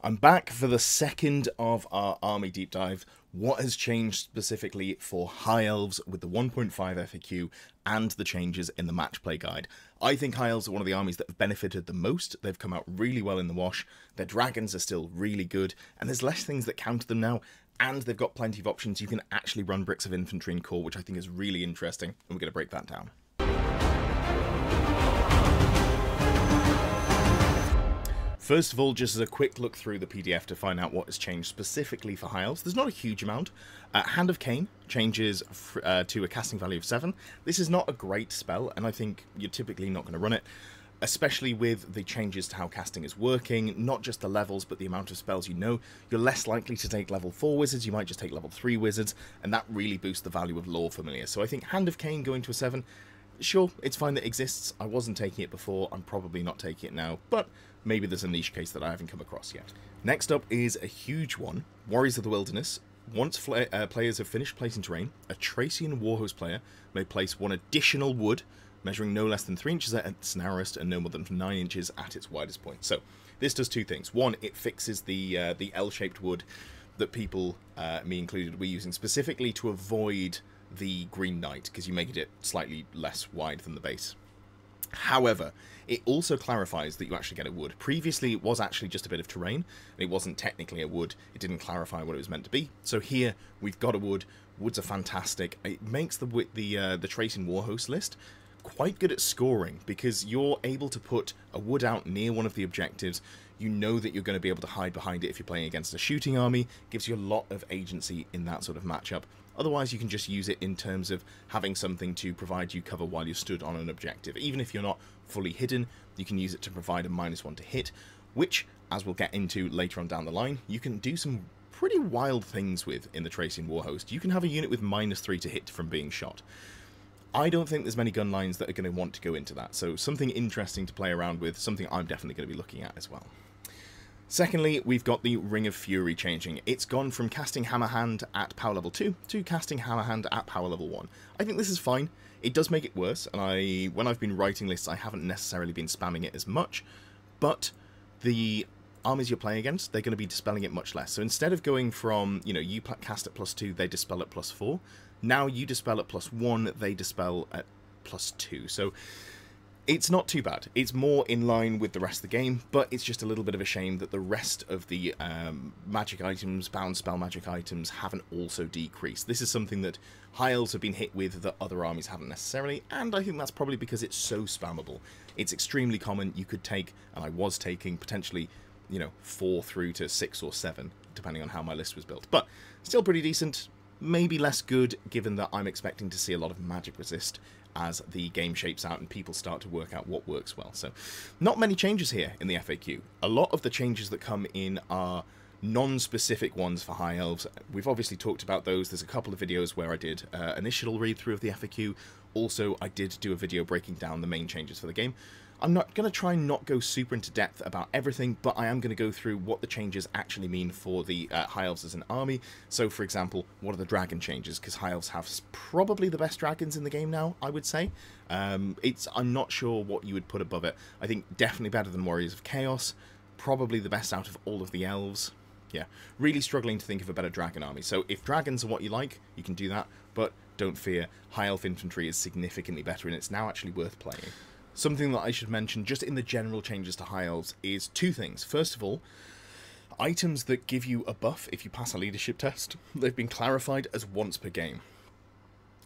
I'm back for the second of our army deep dives. What has changed specifically for High Elves with the 1.5 FAQ and the changes in the match play guide. I think High Elves are one of the armies that have benefited the most. They've come out really well in the wash. Their dragons are still really good, and there's less things that counter them now. And they've got plenty of options. You can actually run bricks of infantry and core, which I think is really interesting, and we're going to break that down. First of all, just as a quick look through the PDF to find out what has changed specifically for High Elves. There's not a huge amount. Hand of Cain changes to a casting value of 7. This is not a great spell, and I think you're typically not going to run it, especially with the changes to how casting is working, not just the levels, but the amount of spells you know. You're less likely to take level 4 wizards, you might just take level 3 wizards, and that really boosts the value of lore familiar. So I think Hand of Cain going to a 7, sure, it's fine that it exists. I wasn't taking it before, I'm probably not taking it now, but maybe there's a niche case that I haven't come across yet. Next up is a huge one, Warriors of the Wilderness. Once players have finished placing terrain, a Thracian Warhost player may place one additional wood, measuring no less than 3 inches at its narrowest and no more than 9 inches at its widest point. So this does two things. One, it fixes the L-shaped wood that people, me included, were using specifically to avoid the Green Knight, because you make it slightly less wide than the base. However, it also clarifies that you actually get a wood. Previously, it was actually just a bit of terrain. It wasn't technically a wood. It didn't clarify what it was meant to be. So here, we've got a wood. Woods are fantastic. It makes the Thracian Warhost list quite good at scoring, because you're able to put a wood out near one of the objectives. You know that you're going to be able to hide behind it if you're playing against a shooting army. Gives you a lot of agency in that sort of matchup. Otherwise, you can just use it in terms of having something to provide you cover while you're stood on an objective. Even if you're not fully hidden, you can use it to provide a -1 to hit, which, as we'll get into later on down the line, you can do some pretty wild things with in the Thracian Warhost. You can have a unit with -3 to hit from being shot. I don't think there's many gun lines that are going to want to go into that, so something interesting to play around with, something I'm definitely going to be looking at as well. Secondly, we've got the Ring of Fury changing. It's gone from casting Hammer Hand at power level 2 to casting Hammer Hand at power level 1. I think this is fine. It does make it worse, and when I've been writing lists, I haven't necessarily been spamming it as much, but the armies you're playing against, they're going to be dispelling it much less. So instead of going from, you cast at +2, they dispel at +4, now you dispel at +1, they dispel at +2. So it's not too bad. It's more in line with the rest of the game, but it's just a little bit of a shame that the rest of the magic items, bound spell magic items, haven't also decreased. This is something that High Elves have been hit with that other armies haven't necessarily, and I think that's probably because it's so spammable. It's extremely common. You could take, and I was taking, potentially, 4 through to 6 or 7, depending on how my list was built. But still pretty decent. Maybe less good, given that I'm expecting to see a lot of magic resist as the game shapes out and people start to work out what works well. So, not many changes here in the FAQ. A lot of the changes that come in are non-specific ones for High Elves. We've obviously talked about those. There's a couple of videos where I did an initial read-through of the FAQ. Also, I did do a video breaking down the main changes for the game. I'm not going to try and not go super into depth about everything, but I am going to go through what the changes actually mean for the High Elves as an army. So, for example, what are the dragon changes? Because High Elves have probably the best dragons in the game now, I would say. I'm not sure what you would put above it. I think definitely better than Warriors of Chaos. Probably the best out of all of the Elves. Yeah, really struggling to think of a better dragon army. So if dragons are what you like, you can do that, but don't fear, High Elf infantry is significantly better, and it's now actually worth playing. Something that I should mention, just in the general changes to High Elves, is two things. First of all, items that give you a buff if you pass a leadership test, they've been clarified as once per game.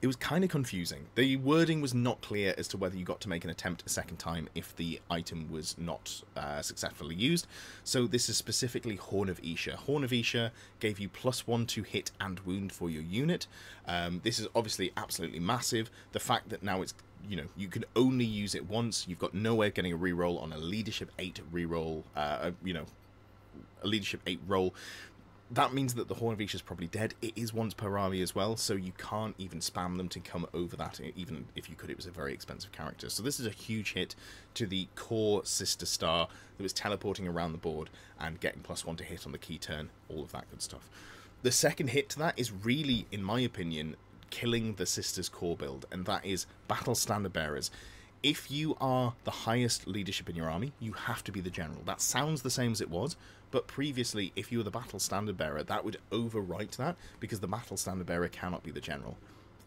It was kind of confusing. The wording was not clear as to whether you got to make an attempt a second time if the item was not successfully used. So this is specifically Horn of Isha. Horn of Isha gave you +1 to hit and wound for your unit. This is obviously absolutely massive. The fact that now it's, you can only use it once. You've got no way of getting a reroll on a Leadership 8 reroll, a Leadership 8 roll. That means that the Horn of Isha is probably dead. It is once per army as well, so you can't even spam them to come over that. Even if you could, it was a very expensive character. So this is a huge hit to the core sister star that was teleporting around the board and getting +1 to hit on the key turn, all of that good stuff. The second hit to that is really, in my opinion, killing the sister's core build, and that is Battle Standard Bearers. If you are the highest leadership in your army, you have to be the general. That sounds the same as it was, but previously, if you were the battle standard bearer, that would overwrite that, because the battle standard bearer cannot be the general.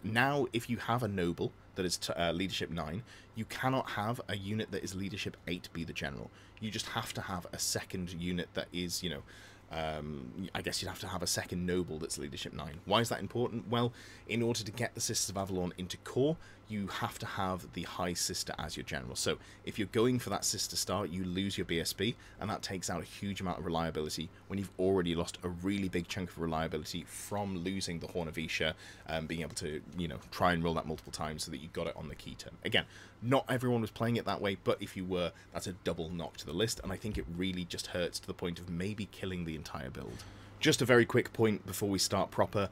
Now, if you have a noble that is leadership 9, you cannot have a unit that is leadership 8 be the general. You just have to have a second unit that is, you know, I guess you'd have to have a second noble that's leadership 9. Why is that important? Well, in order to get the Sisters of Avalon into core, you have to have the High Sister as your general. So if you're going for that Sister Star, you lose your BSB, and that takes out a huge amount of reliability when you've already lost a really big chunk of reliability from losing the Horn of Isha, being able to, you know, try and roll that multiple times so that you got it on the key turn. Again, not everyone was playing it that way, but if you were, that's a double knock to the list, and I think it really just hurts to the point of maybe killing the entire build. Just a very quick point before we start proper.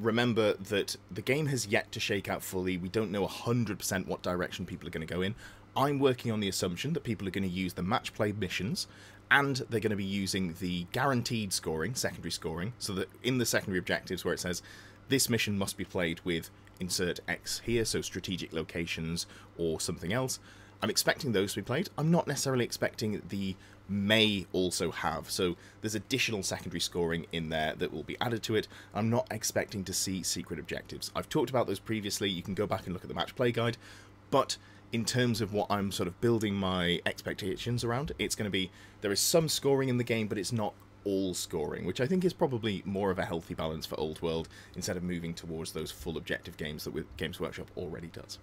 Remember that the game has yet to shake out fully. We don't know 100% what direction people are going to go in. I'm working on the assumption that people are going to use the match play missions, and they're going to be using the guaranteed scoring, secondary scoring, so that in the secondary objectives where it says this mission must be played with insert X here, so strategic locations or something else, I'm expecting those to be played. I'm not necessarily expecting the may also have. So there's additional secondary scoring in there that will be added to it. I'm not expecting to see secret objectives. I've talked about those previously. You can go back and look at the match play guide. But in terms of what I'm sort of building my expectations around, it's going to be, there is some scoring in the game, but it's not all scoring, which I think is probably more of a healthy balance for Old World instead of moving towards those full objective games that Games Workshop already does.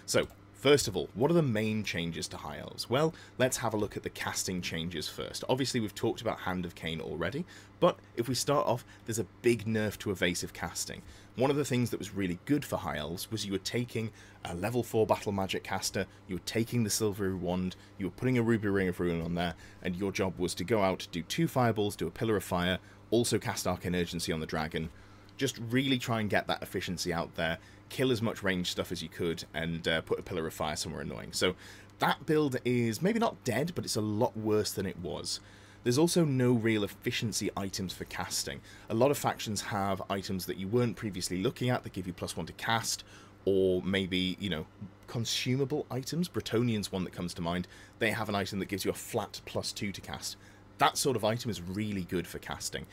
So, first of all, what are the main changes to High Elves? Well, let's have a look at the casting changes first. Obviously, we've talked about Hand of Cain already, but if we start off, there's a big nerf to evasive casting. One of the things that was really good for High Elves was you were taking a level 4 battle magic caster, you were taking the Silvery Wand, you were putting a Ruby Ring of Ruin on there, and your job was to go out, do 2 fireballs, do a Pillar of Fire, also cast Arcane Urgency on the dragon. Just really try and get that efficiency out there, kill as much ranged stuff as you could, and put a Pillar of Fire somewhere annoying. So that build is maybe not dead, but it's a lot worse than it was. There's also no real efficiency items for casting. A lot of factions have items that you weren't previously looking at that give you +1 to cast, or maybe, you know, consumable items. Bretonnian's one that comes to mind. They have an item that gives you a flat +2 to cast. That sort of item is really good for casting.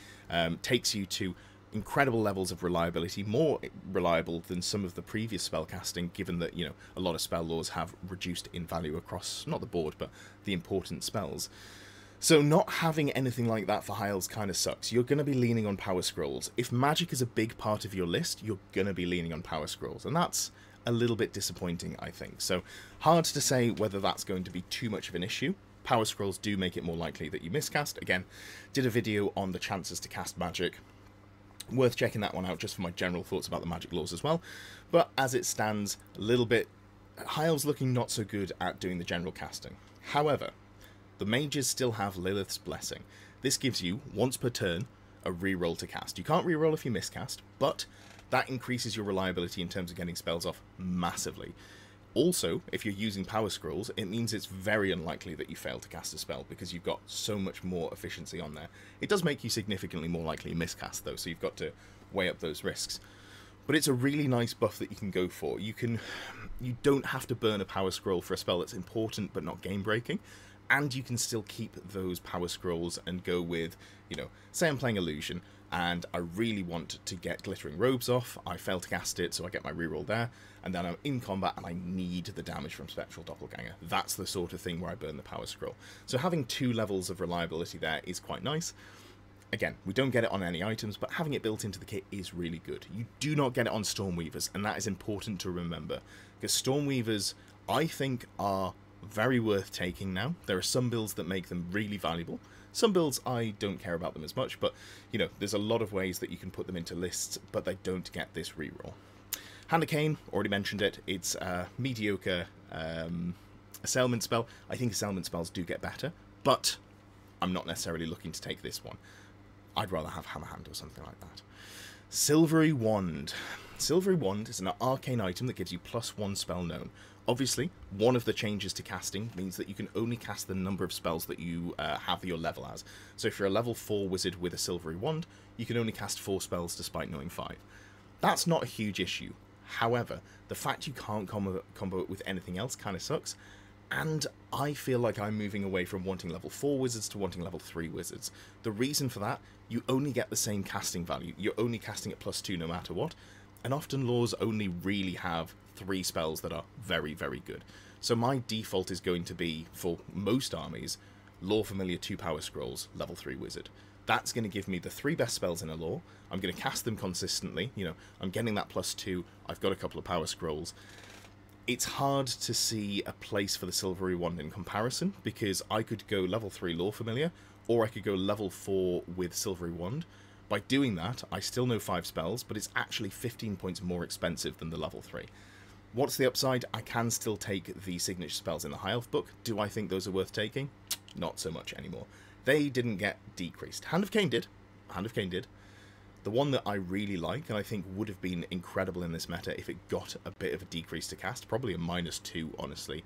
Takes you to incredible levels of reliability, more reliable than some of the previous spellcasting, given that, you know, a lot of spell laws have reduced in value across, not the board, but the important spells. So not having anything like that for High Elves kind of sucks. You're going to be leaning on Power Scrolls. If magic is a big part of your list, you're going to be leaning on Power Scrolls, and that's a little bit disappointing, I think. So hard to say whether that's going to be too much of an issue. Power Scrolls do make it more likely that you miscast. Again, did a video on the chances to cast magic. Worth checking that one out just for my general thoughts about the magic laws as well. But as it stands, a little bit, High Elves looking not so good at doing the general casting. However, the mages still have Lilith's Blessing. This gives you, once per turn, a reroll to cast. You can't reroll if you miscast, but that increases your reliability in terms of getting spells off massively. Also, if you're using Power Scrolls, it means it's very unlikely that you fail to cast a spell because you've got so much more efficiency on there. It does make you significantly more likely to miscast though, so you've got to weigh up those risks. But it's a really nice buff that you can go for. You don't have to burn a Power Scroll for a spell that's important but not game-breaking, and you can still keep those Power Scrolls and go with, you know, say I'm playing Illusion, and I really want to get Glittering Robes off. I fail to cast it, so I get my reroll there, and then I'm in combat and I need the damage from Spectral Doppelganger. That's the sort of thing where I burn the Power Scroll. So having 2 levels of reliability there is quite nice. Again, we don't get it on any items, but having it built into the kit is really good. You do not get it on Stormweavers, and that is important to remember, because Stormweavers, I think, are very worth taking now. There are some builds that make them really valuable. Some builds, I don't care about them as much, but, you know, there's a lot of ways that you can put them into lists, but they don't get this reroll. Hand of Cain, already mentioned it. It's a mediocre assailment spell. I think assailment spells do get better, but I'm not necessarily looking to take this one. I'd rather have Hammer Hand or something like that. Silvery Wand. Silvery Wand is an arcane item that gives you +1 spell known. Obviously, one of the changes to casting means that you can only cast the number of spells that you have your level as. So if you're a level 4 wizard with a Silvery Wand, you can only cast 4 spells despite knowing 5. That's not a huge issue. However, the fact you can't combo it with anything else kind of sucks. And I feel like I'm moving away from wanting level 4 wizards to wanting level 3 wizards. The reason for that, you only get the same casting value. You're only casting at +2 no matter what. And often laws only really have 3 spells that are very, very good. So my default is going to be, for most armies, Lore Familiar 2 Power Scrolls, level 3 wizard. That's going to give me the 3 best spells in a lore. I'm going to cast them consistently. You know, I'm getting that +2. I've got a couple of Power Scrolls. It's hard to see a place for the Silvery Wand in comparison, because I could go level 3 Lore Familiar, or I could go level 4 with Silvery Wand. By doing that, I still know 5 spells, but it's actually 15 points more expensive than the level 3. What's the upside? I can still take the signature spells in the High Elf book. Do I think those are worth taking? Not so much anymore. They didn't get decreased. Hand of Cain did. Hand of Cain did. The one that I really like, and I think would have been incredible in this meta if it got a bit of a decrease to cast, probably a -2, honestly.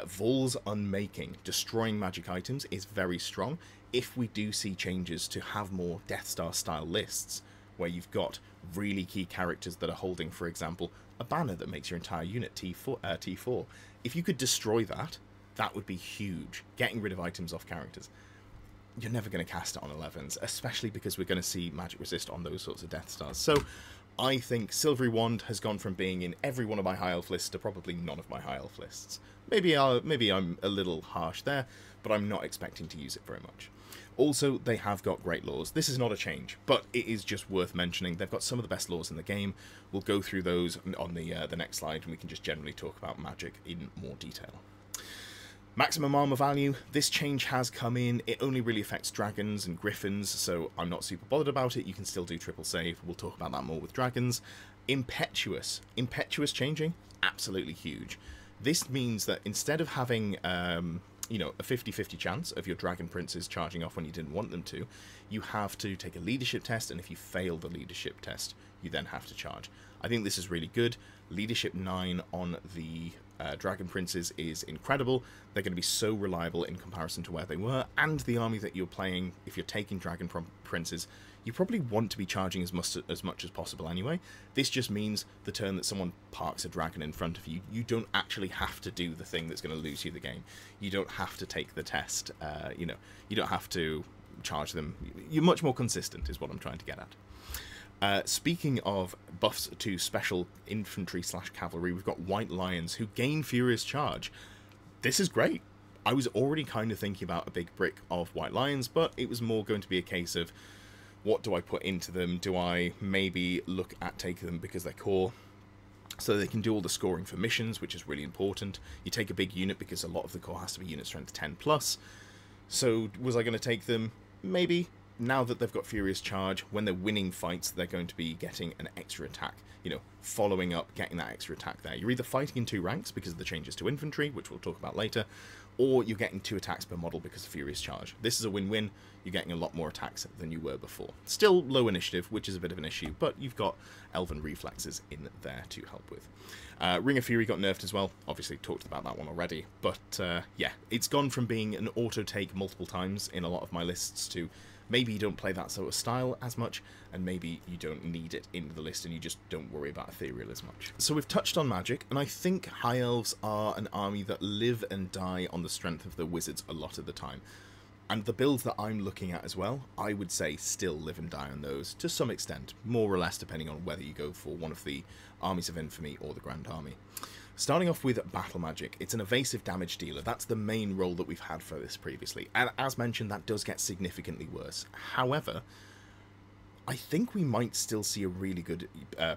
Vol's Unmaking, destroying magic items, is very strong. If we do see changes to have more Death Star style lists, where you've got really key characters that are holding, for example, a banner that makes your entire unit T4, if you could destroy that, that would be huge, getting rid of items off characters. You're never going to cast it on 11s, especially because we're going to see magic resist on those sorts of Death Stars. So I think Silvery Wand has gone from being in every one of my High Elf lists to probably none of my High Elf lists. Maybe I'm a little harsh there, but I'm not expecting to use it very much. Also, they have got great laws. This is not a change, but it is just worth mentioning. They've got some of the best laws in the game. We'll go through those on the next slide, and we can just generally talk about magic in more detail. Maximum armor value, this change has come in. It only really affects dragons and griffins, so I'm not super bothered about it. You can still do triple save. We'll talk about that more with dragons. Impetuous changing, absolutely huge. This means that instead of having you know, a 50-50 chance of your dragon princes charging off when you didn't want them to, you have to take a leadership test, and if you fail the leadership test, you then have to charge. I think this is really good. Leadership 9 on the dragon princes is incredible. They're going to be so reliable in comparison to where they were, and the army that you're playing, if you're taking dragon princes, you probably want to be charging as much as possible anyway. This just means the turn that someone parks a dragon in front of you, you don't actually have to do the thing that's going to lose you the game. You don't have to take the test. You know, you don't have to charge them. You're much more consistent, is what I'm trying to get at. Speaking of buffs to special infantry / cavalry, we've got White Lions who gain Furious Charge. This is great. I was already kind of thinking about a big brick of White Lions, but it was more going to be a case of, what do I put into them? Do I maybe look at taking them because they're core, so they can do all the scoring for missions, which is really important. You take a big unit because a lot of the core has to be unit strength 10+. So was I going to take them? Maybe. Now that they've got Furious Charge, when they're winning fights, they're going to be getting an extra attack. You know, following up, getting that extra attack there. You're either fighting in 2 ranks because of the changes to infantry, which we'll talk about later, or you're getting 2 attacks per model because of Furious Charge. This is a win-win. You're getting a lot more attacks than you were before. Still low initiative, which is a bit of an issue, but you've got Elven Reflexes in there to help with. Ring of Fury got nerfed as well. Obviously talked about that one already, but yeah, it's gone from being an auto-take multiple times in a lot of my lists to maybe you don't play that sort of style as much, and maybe you don't need it in the list and you just don't worry about Ethereal as much. So we've touched on magic, and I think High Elves are an army that live and die on the strength of the wizards a lot of the time. And the builds that I'm looking at as well, I would say still live and die on those to some extent, more or less depending on whether you go for one of the Armies of Infamy or the Grand Army. Starting off with Battle Magic, it's an evasive damage dealer. That's the main role that we've had for this previously. And as mentioned, that does get significantly worse. However, I think we might still see a really good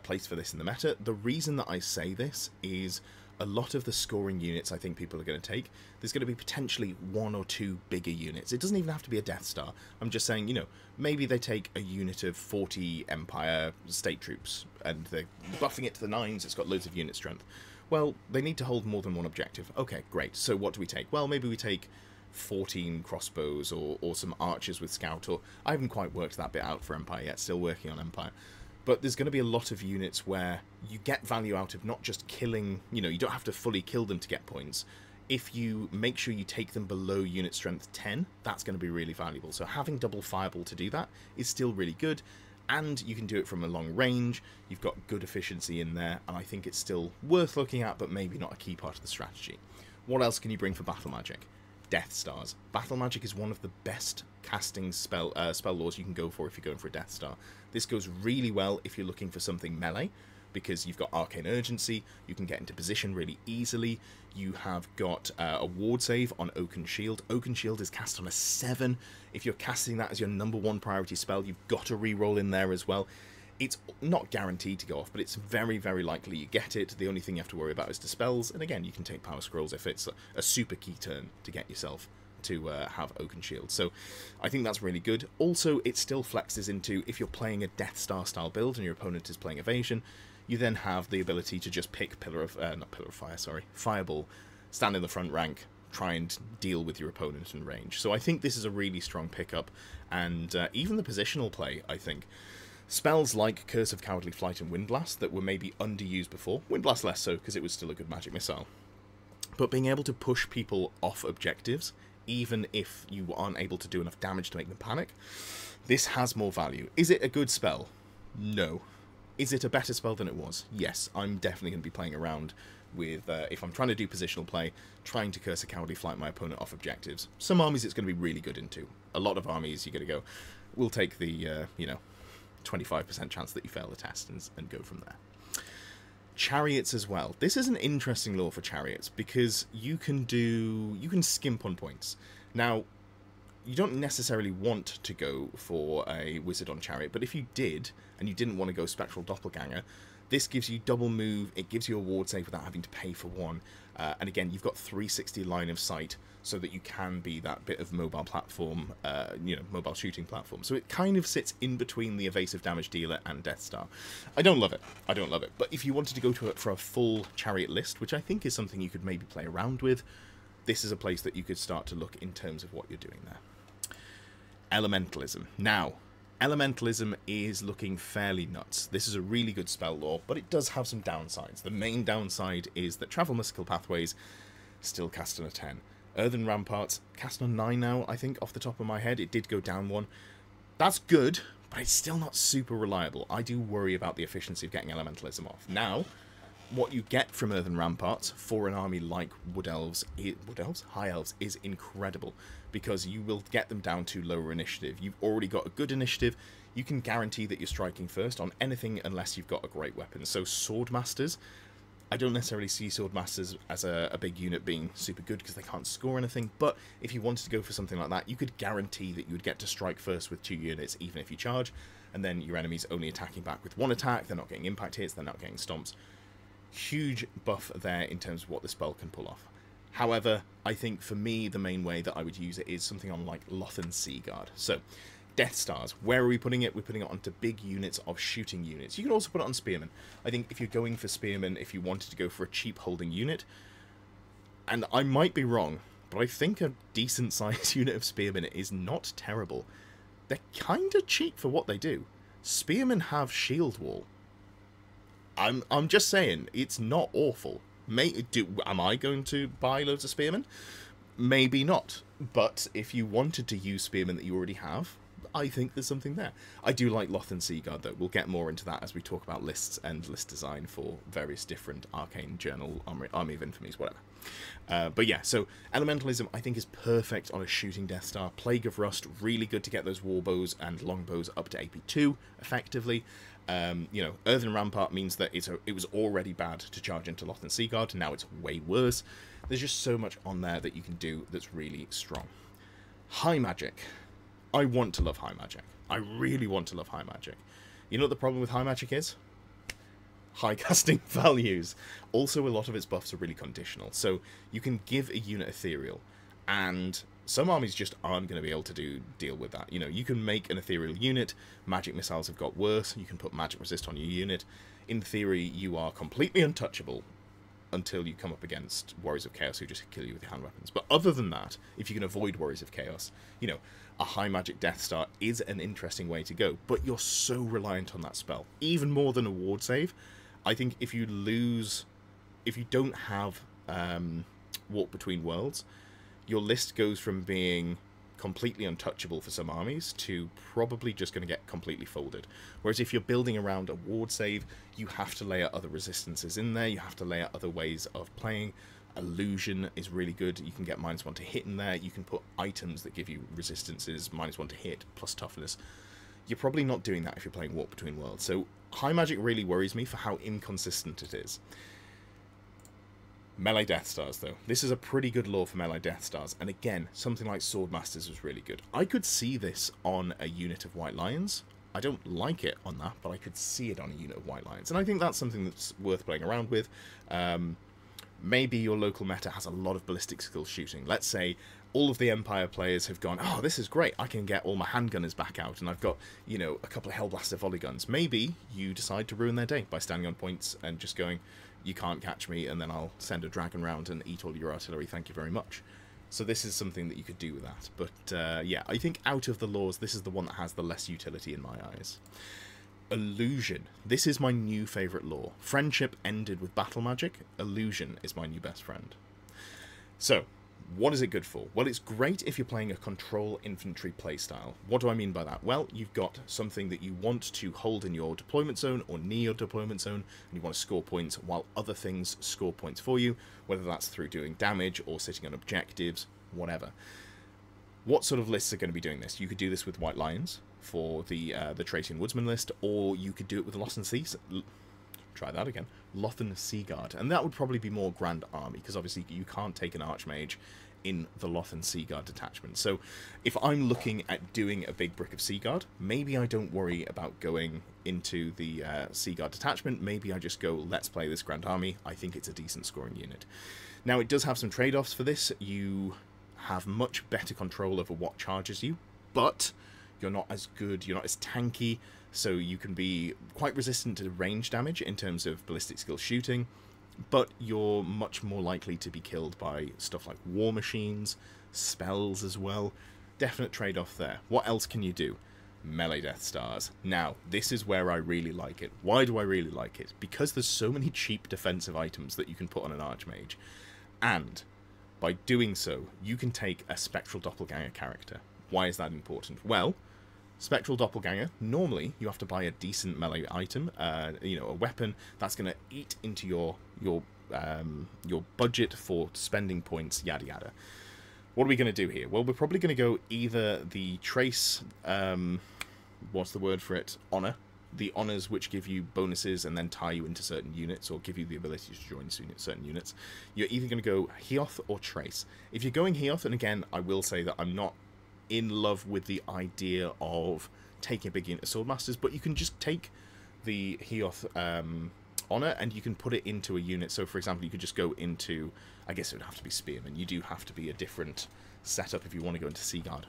place for this in the meta. The reason that I say this is a lot of the scoring units I think people are going to take, there's going to be potentially 1 or 2 bigger units. It doesn't even have to be a Death Star. I'm just saying, you know, maybe they take a unit of 40 Empire state troops and they're buffing it to the 9s, it's got loads of unit strength. Well, they need to hold more than one objective. Okay, great. So what do we take? Well, maybe we take 14 crossbows or some archers with scout, or I haven't quite worked that bit out for Empire yet, still working on Empire. But there's going to be a lot of units where you get value out of not just killing, you know, you don't have to fully kill them to get points. If you make sure you take them below unit strength 10, that's going to be really valuable. So having double fireball to do that is still really good. and you can do it from a long range. You've got good efficiency in there, and I think it's still worth looking at, but maybe not a key part of the strategy. What else can you bring for Battle Magic? Death Stars. Battle Magic is one of the best casting spell laws you can go for if you're going for a Death Star. This goes really well if you're looking for something melee, because you've got Arcane Urgency, you can get into position really easily, you have got a ward save on Oaken Shield. Oaken Shield is cast on a 7. If you're casting that as your #1 priority spell, you've got a reroll in there as well. It's not guaranteed to go off, but it's very, very likely you get it. The only thing you have to worry about is dispels, and again, you can take Power Scrolls if it's a super key turn to get yourself to have Oaken Shield. So I think that's really good. Also, it still flexes into, if you're playing a Death Star style build and your opponent is playing Evasion, you then have the ability to just pick Fireball, stand in the front rank, try and deal with your opponent in range. So I think this is a really strong pickup, and even the positional play, I think. Spells like Curse of Cowardly Flight and Windblast that were maybe underused before, Windblast less so because it was still a good magic missile, but being able to push people off objectives, even if you aren't able to do enough damage to make them panic, this has more value. Is it a good spell? No. Is it a better spell than it was? Yes, I'm definitely going to be playing around with, if I'm trying to do positional play, trying to Curse a Cowardly Flight my opponent off objectives. Some armies it's going to be really good into. A lot of armies you're going to go, we'll take the, 25% chance that you fail the test and go from there. Chariots as well. This is an interesting law for Chariots because you can skimp on points. Now, you don't necessarily want to go for a Wizard on Chariot, but if you did, and you didn't want to go Spectral Doppelganger, this gives you double move, it gives you a ward save without having to pay for one, and again, you've got 360 line of sight, so that you can be that bit of mobile platform, mobile shooting platform. So it kind of sits in between the evasive damage dealer and Death Star. I don't love it, but if you wanted to go for a full Chariot list, which I think is something you could maybe play around with, this is a place that you could start to look in terms of what you're doing there. Elementalism. Now, Elementalism is looking fairly nuts. This is a really good spell lore, but it does have some downsides. The main downside is that Travel Mystical Pathways still cast on a 10. Earthen Ramparts cast on 9 now, I think, off the top of my head. It did go down 1. That's good, but it's still not super reliable. I do worry about the efficiency of getting Elementalism off. Now, what you get from Earthen Ramparts for an army like High Elves is incredible, because you will get them down to lower initiative. You've already got a good initiative. You can guarantee that you're striking first on anything unless you've got a great weapon. So Swordmasters, I don't necessarily see Swordmasters as a big unit being super good because they can't score anything, but if you wanted to go for something like that, you could guarantee that you would get to strike first with 2 units, even if you charge, and then your enemy's only attacking back with 1 attack, they're not getting impact hits, they're not getting stomps. Huge buff there in terms of what the spell can pull off. However, I think for me, the main way that I would use it is something on like Lothan Seaguard. So, Death Stars, where are we putting it? We're putting it onto big units of shooting units. You can also put it on Spearmen. I think if you're going for Spearmen, if you wanted to go for a cheap holding unit, and I might be wrong, but I think a decent sized unit of Spearmen is not terrible. They're kind of cheap for what they do. Spearmen have shield wall. I'm just saying, it's not awful. Am I going to buy loads of Spearmen? Maybe not. But if you wanted to use Spearmen that you already have, I think there's something there. I do like Lothan Seaguard, though. We'll get more into that as we talk about lists and list design for various different Arcane Journal, Army of Infamies, whatever. But yeah, so Elementalism, I think, is perfect on a shooting Death Star. Plague of Rust, really good to get those warbows and longbows up to AP2, effectively. Earthen Rampart means that it was already bad to charge into Lothan Seaguard, now it's way worse. There's just so much on there that you can do that's really strong. High Magic. I want to love High Magic. I really want to love High Magic. You know what the problem with High Magic is? High casting values. Also, a lot of its buffs are really conditional. So you can give a unit Ethereal, and some armies just aren't going to be able to deal with that. You can make an Ethereal unit. Magic missiles have got worse. You can put magic resist on your unit. In theory, you are completely untouchable until you come up against Warriors of Chaos who just kill you with your hand weapons. But other than that, if you can avoid Warriors of Chaos, a High Magic Death Star is an interesting way to go. But you're so reliant on that spell, even more than a ward save. I think if you don't have Walk Between Worlds, your list goes from being completely untouchable for some armies to probably just going to get completely folded. Whereas if you're building around a ward save, you have to layer other resistances in there, you have to layer other ways of playing. Illusion is really good. You can get -1 to hit in there. You can put items that give you resistances, -1 to hit, plus toughness. You're probably not doing that if you're playing Warp Between Worlds. So High Magic really worries me for how inconsistent it is. Melee Death Stars, though. This is a pretty good lore for Melee Death Stars. And again, something like Swordmasters was really good. I could see this on a unit of White Lions. I don't like it on that, but I could see it on a unit of White Lions. And I think that's something that's worth playing around with. Maybe your local meta has a lot of ballistic skill shooting. Let's say all of the Empire players have gone, oh, this is great, I can get all my handgunners back out, and I've got, you know, a couple of Hellblaster volley guns. Maybe you decide to ruin their day by standing on points and just going, you can't catch me, and then I'll send a dragon round and eat all your artillery, thank you very much. So this is something that you could do with that. But yeah, I think out of the laws, this is the one that has the less utility in my eyes. Illusion. This is my new favourite lore. Friendship ended with battle magic. Illusion is my new best friend. So, what is it good for? Well, it's great if you're playing a control infantry playstyle. What do I mean by that? Well, you've got something that you want to hold in your deployment zone or near your deployment zone, and you want to score points while other things score points for you, whether that's through doing damage or sitting on objectives, whatever. What sort of lists are going to be doing this? You could do this with White Lions for the Tracian Woodsman list, or you could do it with Lothan Seaguard, and that would probably be more Grand Army, because obviously you can't take an Archmage in the Lothan Seaguard detachment. So if I'm looking at doing a big brick of Seaguard, maybe I don't worry about going into the Seaguard detachment. Maybe I just go, let's play this Grand Army. I think it's a decent scoring unit. Now, it does have some trade-offs for this. You have much better control over what charges you, but you're not as good, you're not as tanky, so you can be quite resistant to range damage in terms of ballistic skill shooting, but you're much more likely to be killed by stuff like war machines, spells as well. Definite trade-off there. What else can you do? Melee Death Stars. Now, this is where I really like it. Why do I really like it? Because there's so many cheap defensive items that you can put on an Archmage, and by doing so, you can take a Spectral Doppelganger character. Why is that important? Well, Spectral Doppelganger, normally you have to buy a decent melee item, you know, a weapon that's going to eat into your budget for spending points, yada yada. What are we going to do here? Well, we're probably going to go either the Trace, what's the word for it? Honor. The honors which give you bonuses and then tie you into certain units, or give you the ability to join certain units. You're either going to go Heoth or Trace. If you're going Heoth, and again, I will say that I'm not in love with the idea of taking a big unit of Swordmasters, but you can just take the Heoth honor and you can put it into a unit. So, for example, you could just go into, I guess it would have to be Spearman. You do have to be a different setup if you want to go into Seaguard.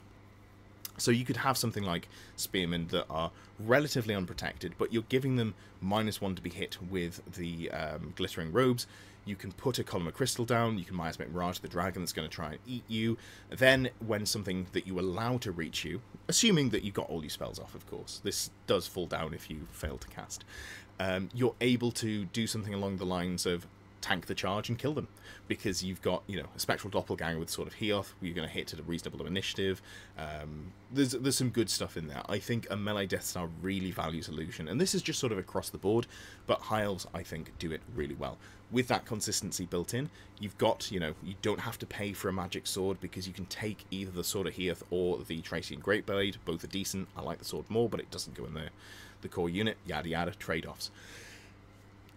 So you could have something like Spearmen that are relatively unprotected, but you're giving them -1 to be hit with the glittering robes. You can put a column of crystal down, you can miasmic Mirage the dragon that's going to try and eat you. Then, when something that you allow to reach you, assuming that you got all your spells off, of course, this does fall down if you fail to cast, you're able to do something along the lines of tank the charge and kill them, because you've got, you know, a Spectral Doppelganger with sort of Heoth, you're going to hit at a reasonable initiative. There's some good stuff in there. I think a melee Death Star really values illusion, and this is just sort of across the board, but High Elves, I think, do it really well. With that consistency built in, you've got, you know, you don't have to pay for a magic sword, because you can take either the Sword of Heoth or the Tracian Greatblade. Both are decent. I like the sword more, but it doesn't go in the core unit. Yada yada, trade-offs.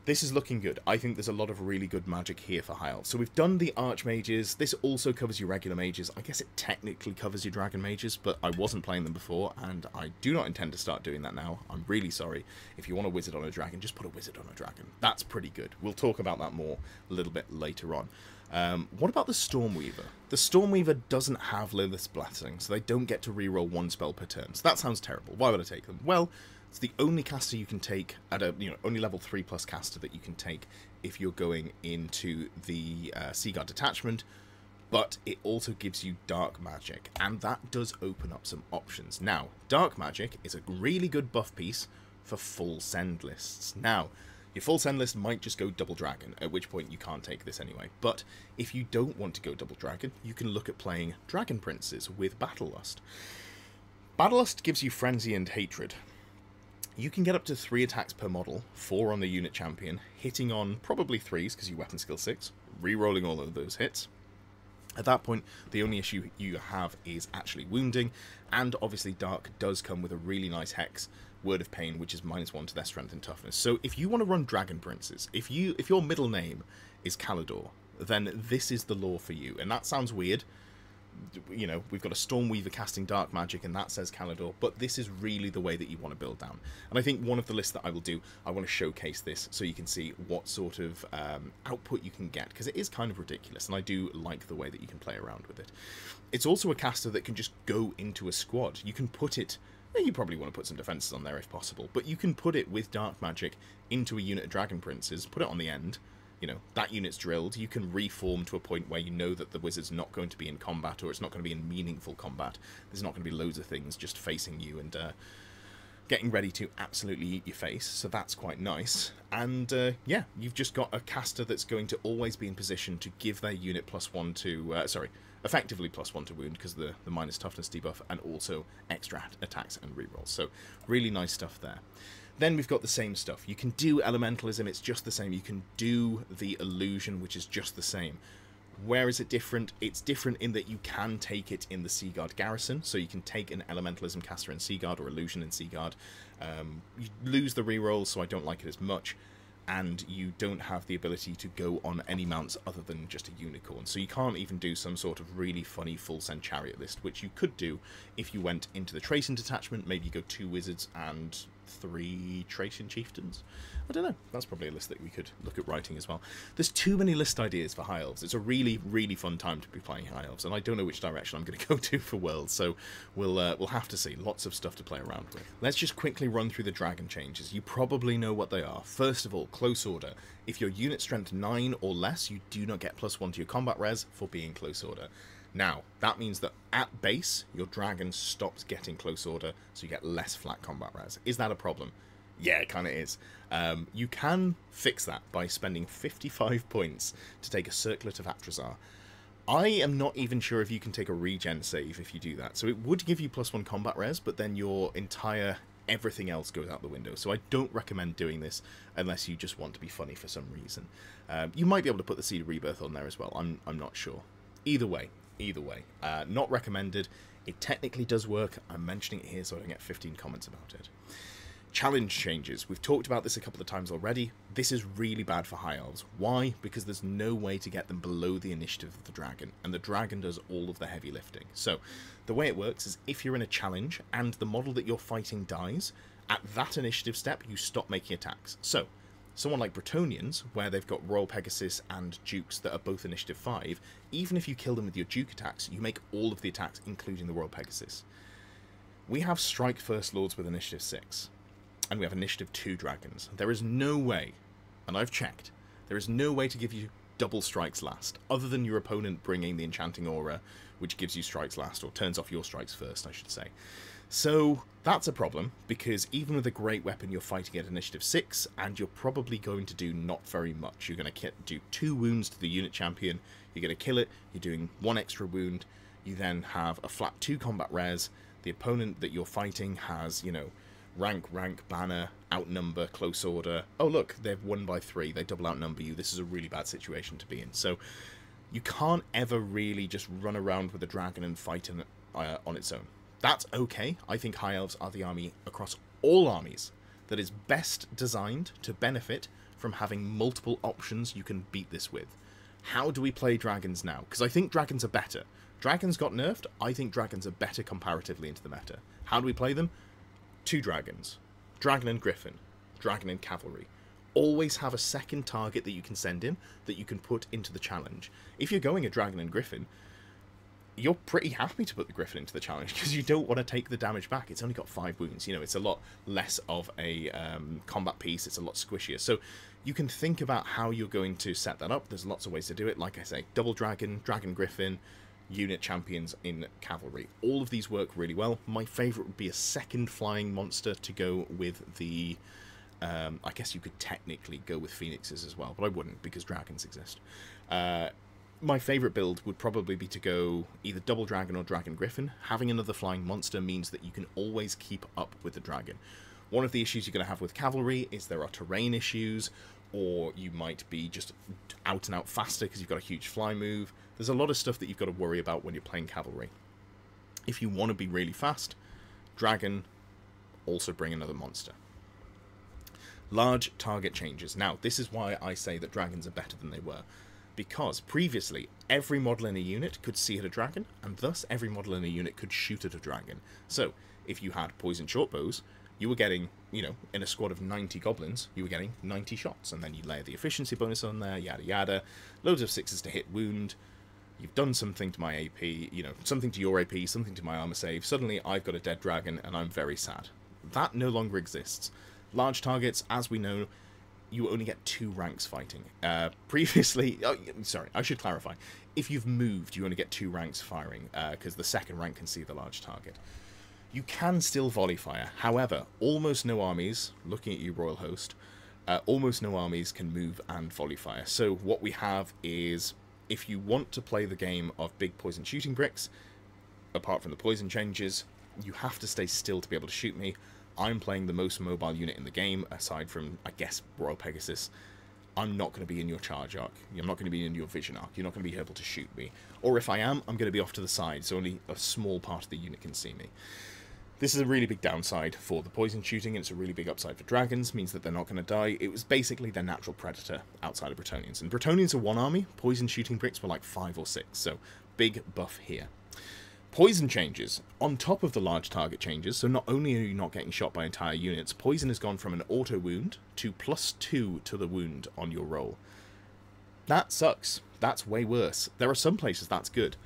This is looking good. I think there's a lot of really good magic here for High Elves. So we've done the Archmages. This also covers your regular mages. I guess it technically covers your Dragon Mages, but I wasn't playing them before, and I do not intend to start doing that now. I'm really sorry. If you want a wizard on a dragon, just put a wizard on a dragon. That's pretty good. We'll talk about that more a little bit later on. What about the Stormweaver? The Stormweaver doesn't have Lilith's Blessing, so they don't get to reroll 1 spell per turn. So that sounds terrible. Why would I take them? Well, it's the only caster you can take at a, you know, only level 3+ caster that you can take if you're going into the Seaguard detachment, but it also gives you dark magic, and that does open up some options. Now, dark magic is a really good buff piece for full send lists. Now, Your full send list might just go double dragon, at which point you can't take this anyway. But if you don't want to go double dragon, you can look at playing Dragon Princes with Battlelust. Battlelust gives you Frenzy and Hatred. You can get up to 3 attacks per model, 4 on the unit champion, hitting on probably 3s because you weapon skill 6, re-rolling all of those hits. At that point, the only issue you have is actually wounding, and obviously Dark does come with a really nice hex, Word of Pain, which is -1 to their strength and toughness. So if you want to run Dragon Princes, if your middle name is Calidor, then this is the lore for you. And that sounds weird. You know, we've got a Stormweaver casting dark magic, and that says Calidor, but this is really the way that you want to build down. And I think one of the lists that I will do, I want to showcase this so you can see what sort of output you can get, because it is kind of ridiculous, and I do like the way that you can play around with it. It's also a caster that can just go into a squad. You can put it... You probably want to put some defenses on there if possible, but you can put it with dark magic into a unit of Dragon Princes, put it on the end. You know, that unit's drilled, you can reform to a point where you know that the wizard's not going to be in combat, or it's not going to be in meaningful combat. There's not going to be loads of things just facing you and getting ready to absolutely eat your face, so that's quite nice. And yeah, you've just got a caster that's going to always be in position to give their unit +1 to... effectively +1 to wound because of the minus toughness debuff, and also extra attacks and rerolls. So really nice stuff there. Then we've got the same stuff. You can do Elementalism, it's just the same. You can do the Illusion, which is just the same. Where is it different? It's different in that you can take it in the Seaguard garrison, so you can take an Elementalism caster in Seaguard or Illusion in Seaguard. You lose the rerolls, so I don't like it as much, and you don't have the ability to go on any mounts other than just a unicorn. So you can't even do some sort of really funny full send chariot list, which you could do if you went into the Tracing detachment. Maybe you go 2 wizards and 3 Tracing chieftains. I don't know. That's probably a list that we could look at writing as well. There's too many list ideas for High Elves. It's a really, really fun time to be playing High Elves, and I don't know which direction I'm going to go to for Worlds, so we'll have to see. Lots of stuff to play around with. Let's just quickly run through the dragon changes. You probably know what they are. First of all, Close Order. If your unit strength 9 or less, you do not get +1 to your combat res for being Close Order. Now, that means that at base, your dragon stops getting Close Order, so you get less flat combat res. Is that a problem? Yeah, it kind of is. You can fix that by spending 55 points to take a Circlet of Atrazar. I am not even sure if you can take a regen save if you do that. So it would give you +1 combat res, but then your entire everything else goes out the window. So I don't recommend doing this unless you just want to be funny for some reason. You might be able to put the Seed of Rebirth on there as well. I'm not sure. Either way, not recommended. It technically does work. I'm mentioning it here so I don't get 15 comments about it. Challenge changes. We've talked about this a couple of times already. This is really bad for High Elves. Why? Because there's no way to get them below the initiative of the dragon, and the dragon does all of the heavy lifting. So the way it works is if you're in a challenge and the model that you're fighting dies, at that initiative step you stop making attacks. So someone like Bretonians, where they've got Royal Pegasus and Dukes that are both initiative 5, even if you kill them with your Duke attacks, you make all of the attacks, including the Royal Pegasus. We have Strike First Lords with initiative 6. And we have initiative 2 dragons. There is no way, and I've checked, there is no way to give you double strikes last, other than your opponent bringing the Enchanting Aura, which gives you strikes last, or turns off your strikes first, I should say. So that's a problem, because even with a great weapon, you're fighting at initiative 6, and you're probably going to do not very much. You're going to do 2 wounds to the unit champion, you're going to kill it, you're doing 1 extra wound, you then have a flat 2 combat res, the opponent that you're fighting has, you know, rank, banner, outnumber, Close Order. Oh look, they've won by 3, they double outnumber you. This is a really bad situation to be in. So you can't ever really just run around with a dragon and fight on its own. That's okay. I think High Elves are the army across all armies that is best designed to benefit from having multiple options you can beat this with. How do we play dragons now? Because I think dragons are better. Dragons got nerfed. I think dragons are better comparatively into the meta. How do we play them? 2 dragons. Dragon and Griffin. Dragon and Cavalry. Always have a second target that you can send in, that you can put into the challenge. If you're going a Dragon and Griffin, you're pretty happy to put the Griffin into the challenge, because you don't want to take the damage back. It's only got 5 wounds. You know, it's a lot less of a combat piece. It's a lot squishier. So you can think about how you're going to set that up. There's lots of ways to do it. Like I say, double dragon, dragon griffin, unit champions in cavalry. All of these work really well. My favourite would be a second flying monster to go with the I guess you could technically go with phoenixes as well, but I wouldn't because dragons exist. My favourite build would probably be to go either double dragon or dragon griffin. Having another flying monster means that you can always keep up with the dragon. One of the issues you're going to have with cavalry is there are terrain issues, or you might be just out and out faster because you've got a huge fly move. There's a lot of stuff that you've got to worry about when you're playing cavalry. If you want to be really fast, dragon, also bring another monster. Large target changes. Now, this is why I say that dragons are better than they were. Because previously, every model in a unit could see at a dragon, and thus every model in a unit could shoot at a dragon. So, if you had poison shortbows, you were getting, you know, in a squad of 90 goblins, you were getting 90 shots, and then you layer the efficiency bonus on there, yada yada, loads of 6s to hit wound, you've done something to my AP, you know, something to your AP, something to my armor save, suddenly I've got a dead dragon, and I'm very sad. That no longer exists. Large targets, as we know, you only get 2 ranks fighting. Previously, sorry, I should clarify. If you've moved, you only get 2 ranks firing, because the second rank can see the large target. You can still volley fire. However, almost no armies, looking at you, Royal Host, almost no armies can move and volley fire. So what we have is, if you want to play the game of big poison shooting bricks, apart from the poison changes, you have to stay still to be able to shoot me. I'm playing the most mobile unit in the game, aside from, I guess, Royal Pegasus. I'm not going to be in your charge arc. I'm not going to be in your vision arc. You're not going to be able to shoot me. Or if I am, I'm going to be off to the side, so only a small part of the unit can see me. This is a really big downside for the poison shooting, and it's a really big upside for dragons, means that they're not going to die. It was basically their natural predator outside of Bretonnians. And Bretonnians are 1 army, poison shooting bricks were like 5 or 6, so big buff here. Poison changes, on top of the large target changes, so not only are you not getting shot by entire units, poison has gone from an auto wound to +2 to the wound on your roll. That sucks. That's way worse. There are some places that's good.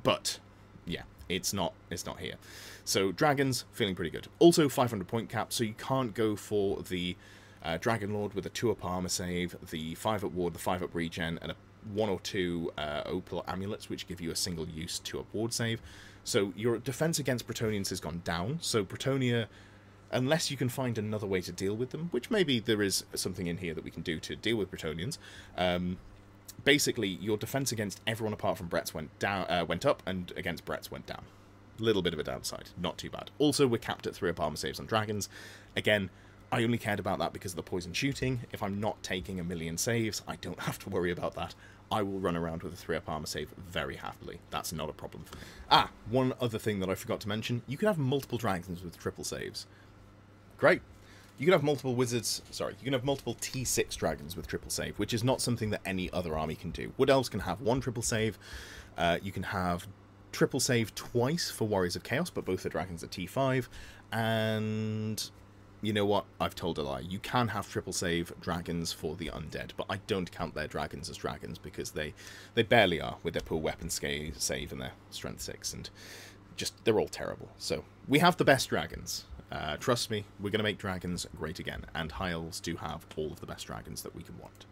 But, yeah, it's not here. So, dragons, feeling pretty good. Also, 500 point cap, so you can't go for the Dragon Lord with a 2-up armor save, the 5-up ward, the 5-up regen, and a 1 or 2 opal amulets, which give you a single use 2-up ward save. So your defense against Bretonnians has gone down. So Bretonnia, unless you can find another way to deal with them, which maybe there is something in here that we can do to deal with Bretonnians, basically your defense against everyone apart from Brett's went up, and against Brett's went down. Little bit of a downside, not too bad. Also, we're capped at 3-up armor saves on dragons. Again, I only cared about that because of the poison shooting. If I'm not taking 1,000,000 saves, I don't have to worry about that. I will run around with a 3-up armor save very happily. That's not a problem for me. Ah, one other thing that I forgot to mention. You can have multiple dragons with triple saves. Great. You can have multiple wizards, you can have multiple T6 dragons with triple save, which is not something that any other army can do. Wood Elves can have 1 triple save. You can have triple save twice for Warriors of Chaos, but both the dragons are T5. And you know what? I've told a lie. You can have triple save dragons for the undead, but I don't count their dragons as dragons because they barely are with their poor weapon save and their strength 6, and just they're all terrible. So we have the best dragons. Trust me, we're going to make dragons great again, and High Elves do have all of the best dragons that we can want.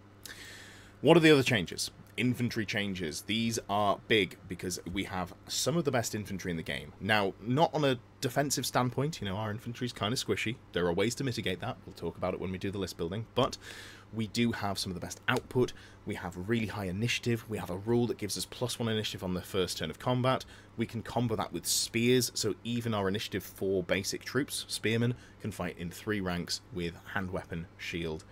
What are the other changes? Infantry changes. These are big because we have some of the best infantry in the game. Now, not on a defensive standpoint, you know, our infantry is kind of squishy. There are ways to mitigate that. We'll talk about it when we do the list building, but we do have some of the best output. We have really high initiative. We have a rule that gives us +1 initiative on the first turn of combat. We can combo that with spears, so even our initiative 4 basic troops, spearmen, can fight in 3 ranks with hand weapon, shield.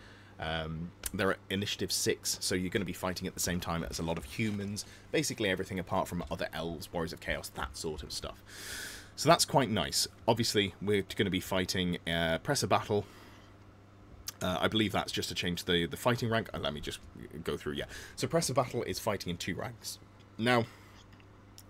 They're at initiative 6, so you're going to be fighting at the same time as a lot of humans. Basically everything apart from other elves, warriors of chaos, that sort of stuff. So that's quite nice. Obviously, we're going to be fighting Press a Battle. I believe that's just to change the fighting rank. Let me just go through, yeah. So Press a Battle is fighting in 2 ranks. Now,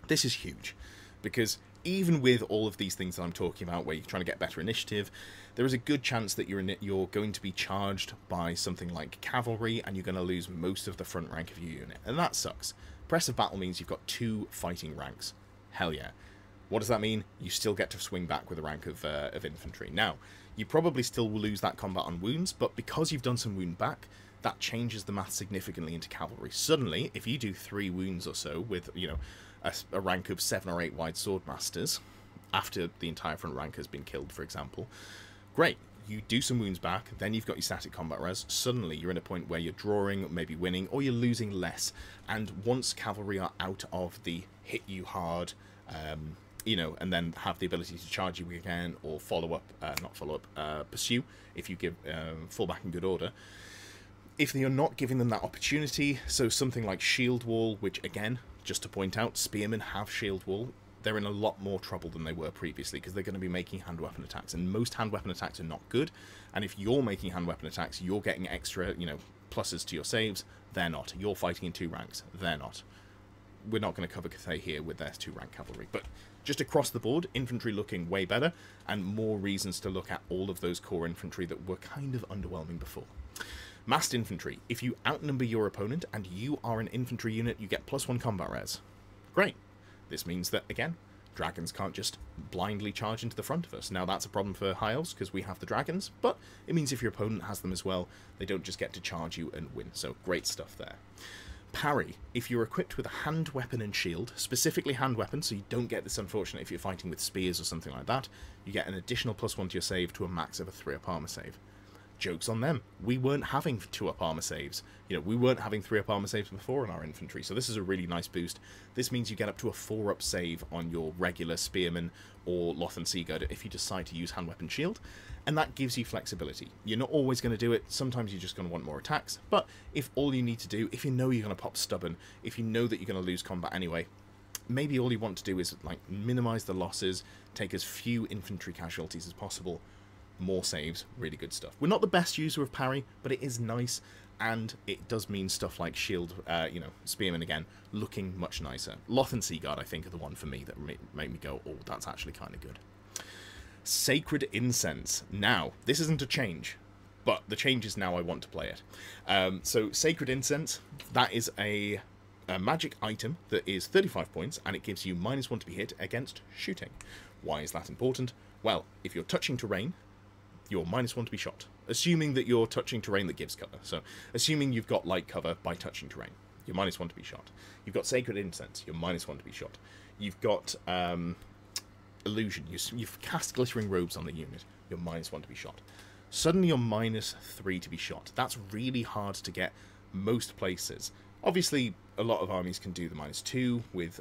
this is huge, because even with all of these things that I'm talking about, where you're trying to get better initiative, there is a good chance that you're going to be charged by something like cavalry, and you're going to lose most of the front rank of your unit, and that sucks. Press of Battle means you've got 2 fighting ranks. Hell yeah. What does that mean? You still get to swing back with a rank of infantry. Now, you probably still will lose that combat on wounds, but because you've done some wound back, that changes the math significantly into cavalry. Suddenly, if you do 3 wounds or so with, you know, a rank of 7 or 8 wide sword masters, after the entire front rank has been killed, for example, great. you do some wounds back, then you've got your static combat res. Suddenly you're in a point where you're drawing, maybe winning, or you're losing less. And once cavalry are out of the hit you hard, you know, and then have the ability to charge you again, or follow up, not follow up, pursue, if you give fall back in good order. If you're not giving them that opportunity, so something like shield wall, which again, just to point out, spearmen have shield wall, they're in a lot more trouble than they were previously, because they're going to be making hand weapon attacks, and most hand weapon attacks are not good. And if you're making hand weapon attacks, you're getting extra, you know, pluses to your saves. They're not. You're fighting in 2 ranks. They're not. We're not going to cover Cathay here with their 2-rank cavalry, but just across the board, infantry looking way better, and more reasons to look at all of those core infantry that were kind of underwhelming before. Massed infantry. If you outnumber your opponent and you are an infantry unit, you get +1 combat res. Great. This means that, again, dragons can't just blindly charge into the front of us. Now, that's a problem for High Elves, because we have the dragons, but it means if your opponent has them as well, they don't just get to charge you and win. So, great stuff there. Parry. If you're equipped with a hand weapon and shield, specifically hand weapon, so you don't get this unfortunate if you're fighting with spears or something like that, you get an additional +1 to your save to a max of a 3-up armor save. Joke's on them. We weren't having 2-up armor saves. You know, we weren't having 3-up armor saves before in our infantry, so this is a really nice boost. This means you get up to a 4-up save on your regular spearman or Lothan Seaguard if you decide to use hand weapon shield, and that gives you flexibility. You're not always going to do it. Sometimes you're just going to want more attacks, but if all you need to do, if you know you're going to pop stubborn, if you know that you're going to lose combat anyway, maybe all you want to do is like minimize the losses, take as few infantry casualties as possible. More saves, really good stuff. We're not the best user of parry, but it is nice, and it does mean stuff like shield, you know, spearmen again, looking much nicer. Lothan Seaguard, I think, are the one for me that made me go, oh, that's actually kind of good. Sacred Incense. Now, this isn't a change, but the change is now I want to play it. So, Sacred Incense, that is a magic item that is 35 points, and it gives you -1 to be hit against shooting. Why is that important? Well, if you're touching terrain, you're -1 to be shot. Assuming that you're touching terrain that gives cover. So, assuming you've got light cover by touching terrain, you're -1 to be shot. You've got Sacred Incense, you're -1 to be shot. You've got Illusion, you've cast Glittering Robes on the unit, you're -1 to be shot. Suddenly you're -3 to be shot. That's really hard to get most places. Obviously, a lot of armies can do the -2 with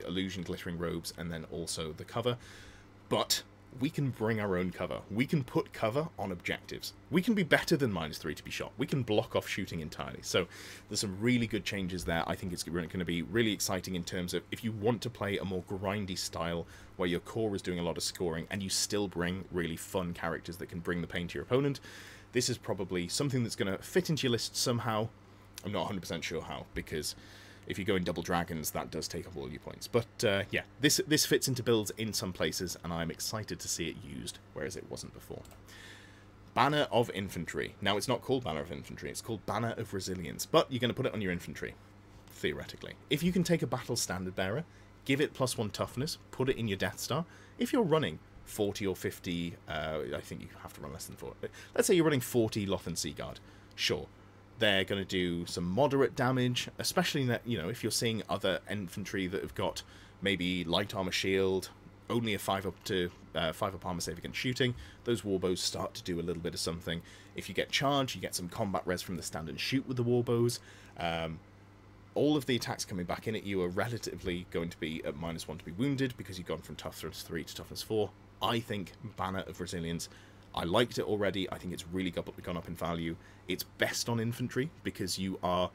Illusion, Glittering Robes, and then also the cover, but we can bring our own cover. We can put cover on objectives. We can be better than -3 to be shot. We can block off shooting entirely. So there's some really good changes there. I think it's going to be really exciting in terms of if you want to play a more grindy style where your core is doing a lot of scoring and you still bring really fun characters that can bring the pain to your opponent. This is probably something that's going to fit into your list somehow. I'm not 100% sure how, because if you go in double dragons, that does take up all your points. But yeah, this fits into builds in some places, and I'm excited to see it used, whereas it wasn't before. Banner of Infantry. Now, it's not called Banner of Infantry, it's called Banner of Resilience, but you're going to put it on your infantry, theoretically. If you can take a battle standard bearer, give it +1 toughness, put it in your Death Star. If you're running 40 or 50, I think you have to run less than 40. Let's say you're running 40 Lothan Seaguard. Sure. They're going to do some moderate damage, especially that, you know, if you're seeing other infantry that have got maybe light armor shield, only a 5-up armor save against shooting, those warbows start to do a little bit of something. If you get charged, you get some combat res from the stand and shoot with the warbows. All of the attacks coming back in at you are relatively going to be at -1 to be wounded, because you've gone from toughness 3 to toughness 4. I think Banner of Resilience, I liked it already. I think it's really gone up in value. It's best on infantry because you're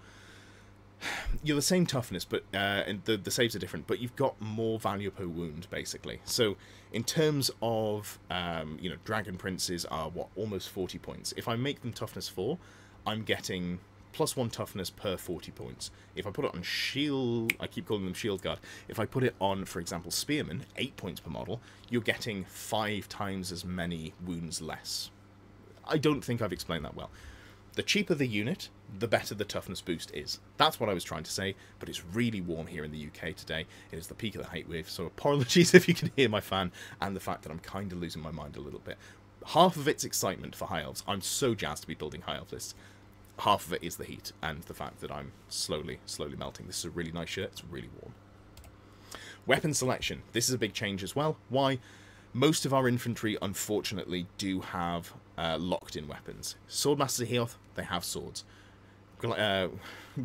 the same toughness, but and the saves are different, but you've got more value per wound, basically. So in terms of, you know, Dragon Princes are, what, almost 40 points. If I make them toughness 4, I'm getting +1 toughness per 40 points. If I put it on shield, I keep calling them shield guard. If I put it on, for example, spearmen, 8 points per model, you're getting 5 times as many wounds less. I don't think I've explained that well. The cheaper the unit, the better the toughness boost is. That's what I was trying to say, but it's really warm here in the UK today. It is the peak of the hate wave, so apologies if you can hear my fan and the fact that I'm kind of losing my mind a little bit. Half of it's excitement for High Elves. I'm so jazzed to be building High Elf lists. Half of it is the heat and the fact that I'm slowly melting. This is a really nice shirt. It's really warm. Weapon selection. This is a big change as well. Why? Most of our infantry, unfortunately, do have locked-in weapons. Swordmasters of Heoth, they have swords.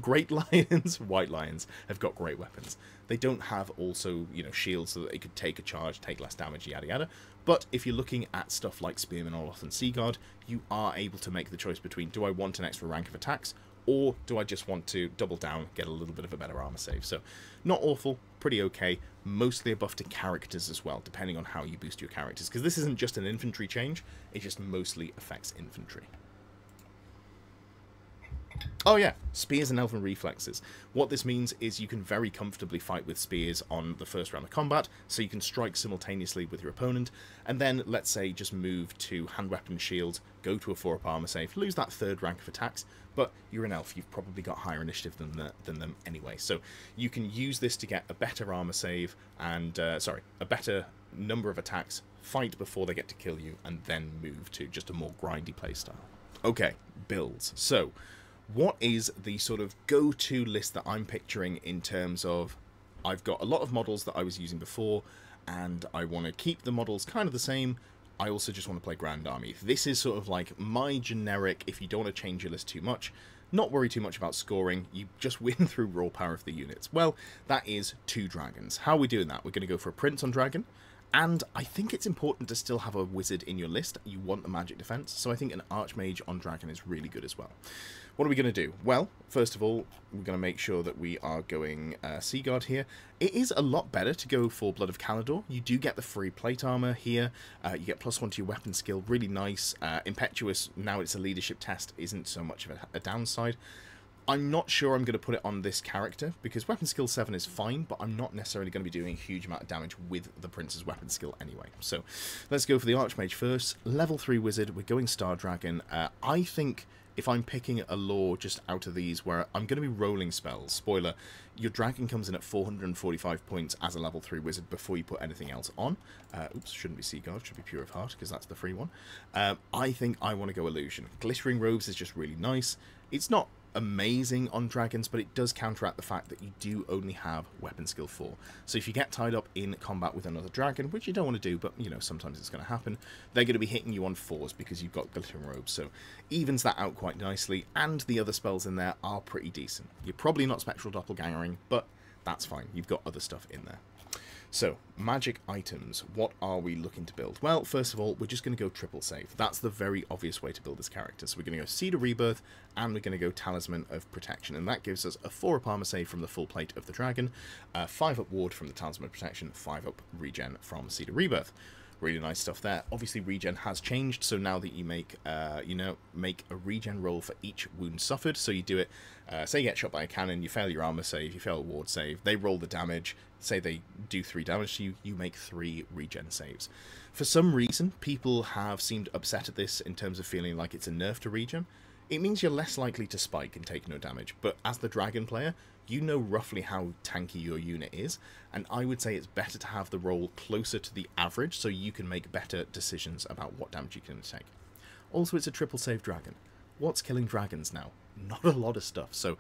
Great Lions, White Lions, have got great weapons. They don't have also, you know, shields so that they could take a charge, take less damage, yada yada. But if you're looking at stuff like Spearman, Oloth, and Seaguard, you are able to make the choice between, do I want an extra rank of attacks, or do I just want to double down, get a little bit of a better armor save? So, not awful, pretty okay. Mostly a buff to characters as well, depending on how you boost your characters. Because this isn't just an infantry change, it just mostly affects infantry. Oh yeah, spears and elven reflexes. What this means is you can very comfortably fight with spears on the first round of combat, so you can strike simultaneously with your opponent, and then, let's say, just move to hand weapon shield, go to a 4-up armor save, lose that third rank of attacks, but you're an elf, you've probably got higher initiative than them anyway, so you can use this to get a better armor save, and, a better number of attacks, fight before they get to kill you, and then move to just a more grindy playstyle. Okay, builds. So, what is the sort of go-to list that I'm picturing in terms of, I've got a lot of models that I was using before, and I want to keep the models kind of the same. I also just want to play Grand Army. This is sort of like my generic, if you don't want to change your list too much, not worry too much about scoring, you just win through raw power of the units. Well, that is 2 dragons. How are we doing that? We're going to go for a Prince on Dragon, and I think it's important to still have a wizard in your list. You want the magic defense, so I think an Archmage on Dragon is really good as well. What are we going to do? Well, first of all, we're going to make sure that we are going Seaguard here. It is a lot better to go for Blood of Kalidor. You do get the free plate armor here. You get +1 to your weapon skill. Really nice. Impetuous, now it's a leadership test, isn't so much of a downside. I'm not sure I'm going to put it on this character, because weapon skill 7 is fine, but I'm not necessarily going to be doing a huge amount of damage with the Prince's weapon skill anyway. So, let's go for the Archmage first. Level 3 Wizard, we're going Star Dragon. I think if I'm picking a lore just out of these where I'm going to be rolling spells, spoiler, your dragon comes in at 445 points as a level 3 wizard before you put anything else on. Oops, shouldn't be Seaguard, should be Pure of Heart, because that's the free one. I think I want to go Illusion. Glittering Robes is just really nice. It's not amazing on dragons, but it does counteract the fact that you do only have weapon skill 4. So if you get tied up in combat with another dragon, which you don't want to do, but you know, sometimes it's going to happen, they're going to be hitting you on 4s because you've got Glittering Robes, so evens that out quite nicely, and the other spells in there are pretty decent. You're probably not Spectral Doppelgangering, but that's fine, you've got other stuff in there. So, magic items, what are we looking to build? Well, first of all, we're just going to go triple save. That's the very obvious way to build this character. So we're going to go Seed of Rebirth, and we're going to go Talisman of Protection, and that gives us a 4-up armor save from the full plate of the dragon, 5-up ward from the Talisman of Protection, 5-up regen from Seed of Rebirth. Really nice stuff there. Obviously, regen has changed, so now that you make, make a regen roll for each wound suffered. So you do it, say you get shot by a cannon, you fail your armor save, you fail a ward save, they roll the damage, say they do 3 damage to you, you make 3 regen saves. For some reason, people have seemed upset at this in terms of feeling like it's a nerf to regen. It means you're less likely to spike and take no damage, but as the dragon player, you know roughly how tanky your unit is, and I would say it's better to have the roll closer to the average so you can make better decisions about what damage you can take. Also, it's a triple save dragon. What's killing dragons now? Not a lot of stuff, so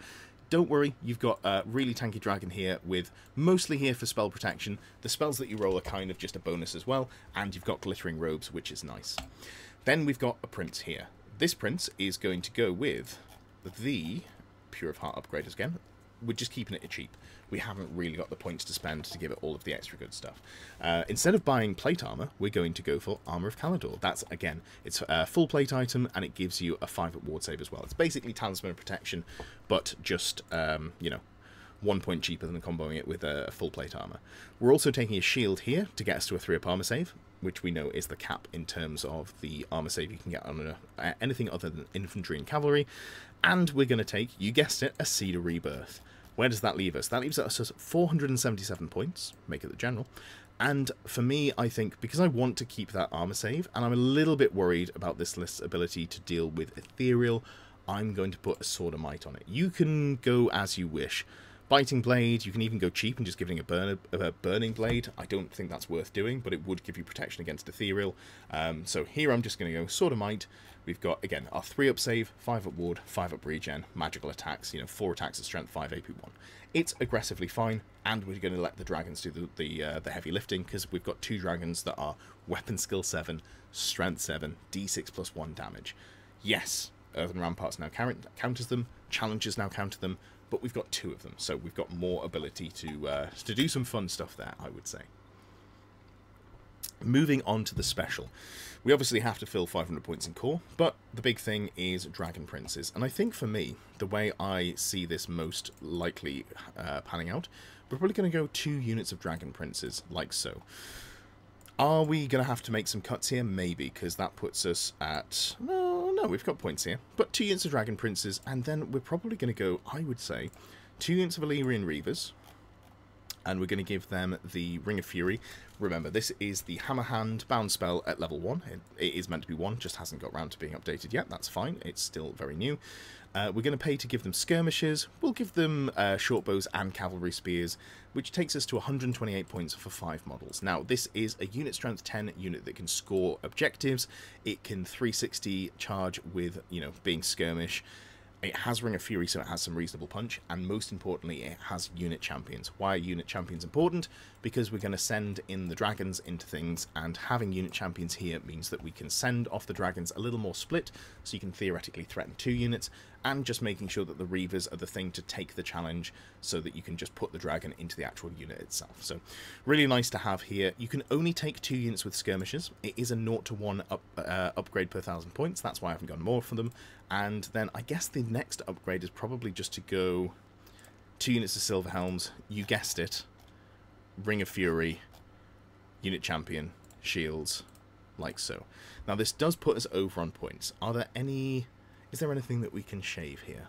don't worry, you've got a really tanky dragon here with mostly here for spell protection. The spells that you roll are kind of just a bonus as well, and you've got Glittering Robes, which is nice. Then we've got a prince here. This prince is going to go with the Pure of Heart upgrades again. We're just keeping it cheap. We haven't really got the points to spend to give it all of the extra good stuff. Instead of buying plate armor, we're going to go for Armor of Kalidor. That's, again, it's a full plate item, and it gives you a 5-up ward save as well. It's basically Talisman of Protection, but just, 1 point cheaper than comboing it with a full plate armor. We're also taking a shield here to get us to a 3-up armor save, which we know is the cap in terms of the armor save you can get on anything other than infantry and cavalry. And we're going to take, you guessed it, a Seed of Rebirth. Where does that leave us? That leaves us at 477 points, make it the general. And for me, I think, because I want to keep that armor save, and I'm a little bit worried about this list's ability to deal with Ethereal, I'm going to put a Sword of Might on it. You can go as you wish, Biting Blade, you can even go cheap and just give it a Burning Blade. I don't think that's worth doing, but it would give you protection against Ethereal. So here I'm just going to go Sword of Might. We've got, again, our 3-up save, 5-up ward, 5-up regen, magical attacks, 4 attacks of strength, 5 AP1. It's aggressively fine, and we're going to let the dragons do the heavy lifting, because we've got 2 dragons that are weapon skill 7, strength 7, d6 plus 1 damage. Yes, Earthen Ramparts now counters them, Challengers now counter them, but we've got 2 of them, so we've got more ability to do some fun stuff there, I would say. Moving on to the special. We obviously have to fill 500 points in core, but the big thing is Dragon Princes. And I think for me, the way I see this most likely panning out, we're probably going to go 2 units of Dragon Princes, like so. Are we going to have to make some cuts here? Maybe, because that puts us at... No, we've got points here. But 2 units of Dragon Princes, and then we're probably going to go, I would say, 2 units of Illyrian Reavers, and we're going to give them the Ring of Fury. Remember, this is the Hammer Hand bound spell at level 1. It is meant to be 1, just hasn't got round to being updated yet. That's fine, it's still very new. We're going to pay to give them skirmishes. We'll give them short bows and cavalry spears, which takes us to 128 points for 5 models. Now, this is a unit strength 10 unit that can score objectives. It can 360 charge with, being skirmish. It has Ring of Fury, so it has some reasonable punch, and most importantly, it has unit champions. Why are unit champions important? Because we're going to send in the dragons into things, and having unit champions here means that we can send off the dragons a little more split, so you can theoretically threaten 2 units, and just making sure that the Reavers are the thing to take the challenge, so that you can just put the dragon into the actual unit itself. So, really nice to have here. You can only take 2 units with skirmishes. It is a 0 to 1 upgrade per 1,000 points, that's why I haven't gone more for them. And then I guess the next upgrade is probably just to go 2 units of Silver Helms, you guessed it, Ring of Fury, Unit Champion, Shields, like so. Now this does put us over on points. Is there anything that we can shave here?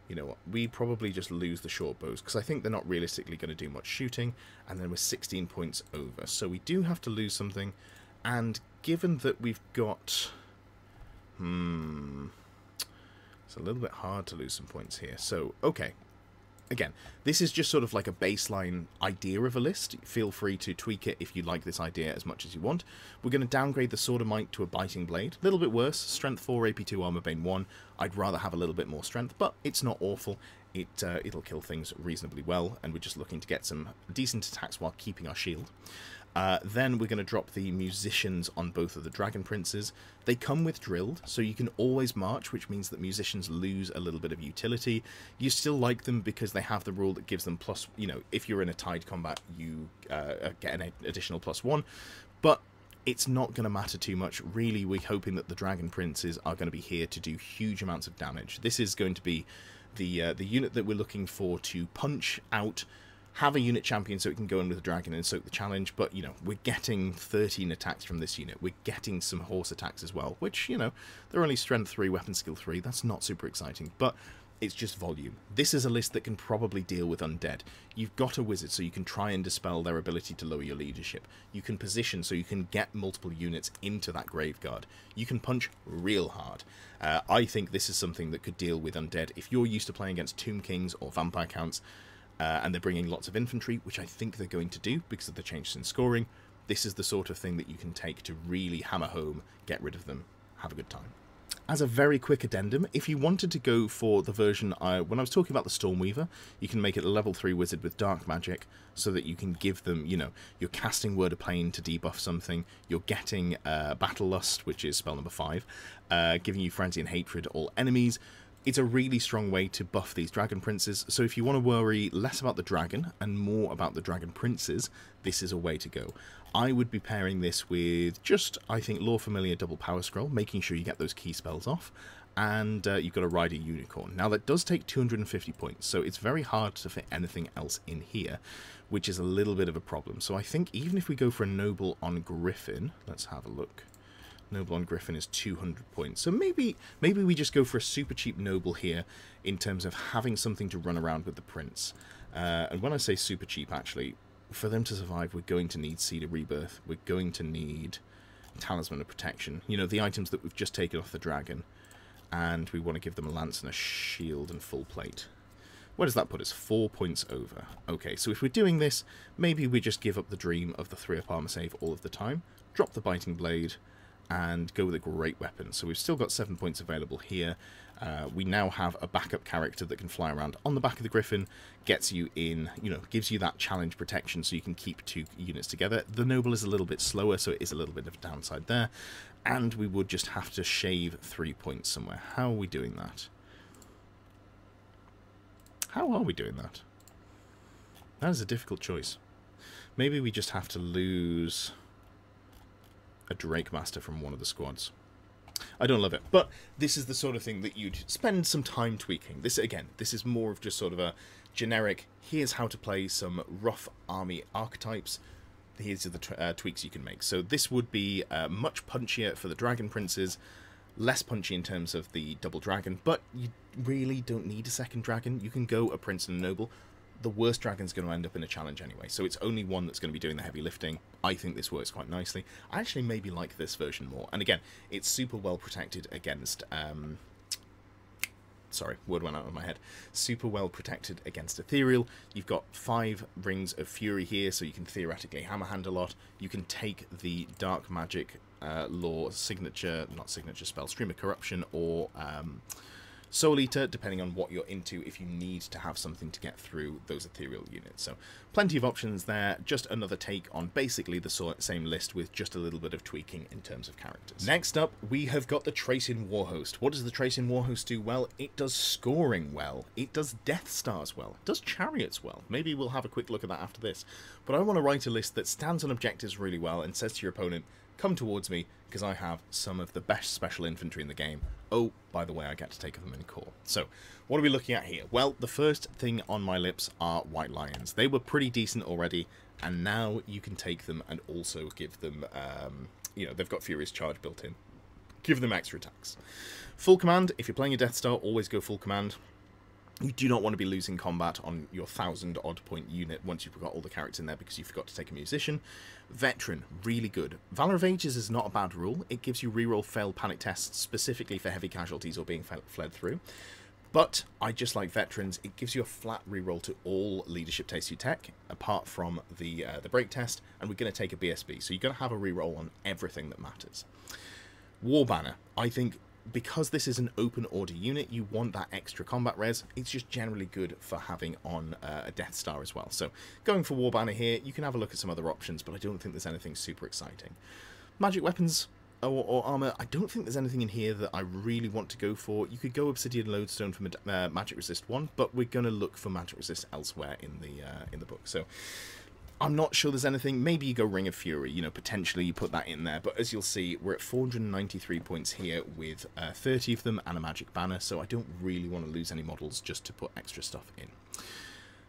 You know what, we probably just lose the short bows, because I think they're not realistically going to do much shooting, and then we're 16 points over. So we do have to lose something, and given that we've got... It's a little bit hard to lose some points here. So, okay. Again, this is just sort of like a baseline idea of a list. Feel free to tweak it if you like this idea as much as you want. We're going to downgrade the Sword of Might to a Biting Blade. A little bit worse. Strength 4, AP2, Armor Bane 1. I'd rather have a little bit more strength, but it's not awful. It'll kill things reasonably well, and we're just looking to get some decent attacks while keeping our shield. Then we're going to drop the Musicians on both of the Dragon Princes. They come with Drilled, so you can always march, which means that Musicians lose a little bit of utility. You still like them because they have the rule that gives them plus, if you're in a tied combat, you get an additional +1. But it's not going to matter too much. Really, we're hoping that the Dragon Princes are going to be here to do huge amounts of damage. This is going to be the unit that we're looking for to punch out, have a unit champion so it can go in with a dragon and soak the challenge, but, we're getting 13 attacks from this unit. We're getting some horse attacks as well, which, they're only strength 3, weapon skill 3. That's not super exciting, but it's just volume. This is a list that can probably deal with undead. You've got a wizard, so you can try and dispel their ability to lower your leadership. You can position, so you can get multiple units into that graveguard. You can punch real hard. I think this is something that could deal with undead. If you're used to playing against Tomb Kings or Vampire Counts, and they're bringing lots of infantry, which I think they're going to do because of the changes in scoring, this is the sort of thing that you can take to really hammer home, get rid of them, have a good time. As a very quick addendum, if you wanted to go for the version, when I was talking about the Stormweaver, you can make it a level 3 wizard with dark magic, so that you can give them, you're casting Word of Pain to debuff something, you're getting Battle Lust, which is spell number 5, giving you Frenzy and Hatred all enemies. It's a really strong way to buff these Dragon Princes, so if you want to worry less about the dragon and more about the Dragon Princes, this is a way to go. I would be pairing this with just, I think, Lore Familiar double power scroll, making sure you get those key spells off, and you've got to ride a unicorn. Now that does take 250 points, so it's very hard to fit anything else in here, which is a little bit of a problem. So I think even if we go for a Noble on Griffin, let's have a look. Noble on Griffin is 200 points. So maybe we just go for a super cheap Noble here in terms of having something to run around with the Prince. And when I say super cheap, actually, for them to survive, we're going to need Seed of Rebirth. We're going to need Talisman of Protection. The items that we've just taken off the dragon. And we want to give them a lance and a shield and full plate. Where does that put us? 4 points over. Okay, so if we're doing this, maybe we just give up the dream of the 3-up armor save all of the time, drop the biting blade, and go with a great weapon. So we've still got 7 points available here. We now have a backup character that can fly around on the back of the Griffin, gets you in, you know, gives you that challenge protection so you can keep 2 units together. The Noble is a little bit slower, so it is a little bit of a downside there. And we would just have to shave 3 points somewhere. How are we doing that? How are we doing that? That is a difficult choice. Maybe we just have to lose a Drake Master from one of the squads. I don't love it, but this is the sort of thing that you'd spend some time tweaking. This, again, this is more of just sort of a generic, here's how to play some rough army archetypes, here's the tweaks you can make. So this would be much punchier for the Dragon Princes, less punchy in terms of the double dragon, but you really don't need a second dragon. You can go a Prince and a Noble. The worst dragon's going to end up in a challenge anyway, so it's only one that's going to be doing the heavy lifting. I think this works quite nicely. I actually maybe like this version more. And again, it's super well protected against... sorry, word went out of my head. Super well protected against Ethereal. You've got 5 Rings of Fury here, so you can theoretically hammerhand a lot. You can take the Dark Magic Law signature, not signature spell, Stream of Corruption, or... Soul Eater, depending on what you're into, if you need to have something to get through those ethereal units. So plenty of options there, just another take on basically the same list with just a little bit of tweaking in terms of characters. Next up, we have got the Tracian Warhost. What does the Tracian Warhost do well? It does scoring well, it does Death Stars well, it does Chariots well. Maybe we'll have a quick look at that after this. But I want to write a list that stands on objectives really well and says to your opponent, come towards me, because I have some of the best special infantry in the game. Oh, by the way, I get to take them in core. So, what are we looking at here? Well, the first thing on my lips are White Lions. They were pretty decent already, and now you can take them and also give them, you know, they've got Furious Charge built in. Give them extra attacks. Full command, if you're playing a Death Star, always go full command. You do not want to be losing combat on your 1,000-odd point unit once you've got all the characters in there because you forgot to take a musician. Veteran, really good. Valor of Ages is not a bad rule. It gives you reroll failed panic tests specifically for heavy casualties or being fled through. But I just like Veterans. It gives you a flat reroll to all leadership tests you take, apart from the break test, and we're going to take a BSB. So you're going to have a reroll on everything that matters. War Banner, I think... because this is an open order unit, you want that extra combat res. It's just generally good for having on a Death Star as well. So going for War Banner here, you can have a look at some other options, but I don't think there's anything super exciting. Magic weapons or armor, I don't think there's anything in here that I really want to go for. You could go Obsidian Lodestone for Magic Resist 1, but we're going to look for Magic Resist elsewhere in the book. So I'm not sure there's anything. Maybe you go Ring of Fury, you know, potentially you put that in there. But as you'll see, we're at 493 points here with 30 of them and a Magic Banner, so I don't really want to lose any models just to put extra stuff in.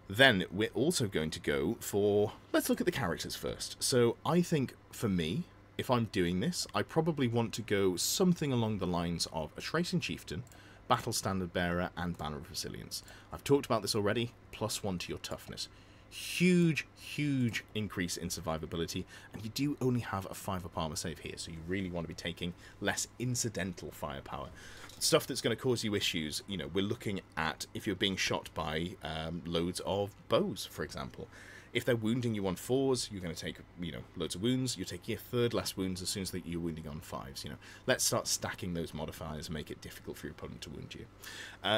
Then we're also going to go for... let's look at the characters first. So I think, for me, if I'm doing this, I probably want to go something along the lines of a Tracian Chieftain, Battle Standard Bearer, and Banner of Resilience. I've talked about this already, +1 to your toughness. Huge increase in survivability, and you do only have a 5-up armor save here, so you really want to be taking less incidental firepower. Stuff that's going to cause you issues, you know, we're looking at if you're being shot by loads of bows, for example. If they're wounding you on 4s, you're going to take, you know, loads of wounds. You're taking a third less wounds as soon as you're wounding on 5s, you know. Let's start stacking those modifiers and make it difficult for your opponent to wound you.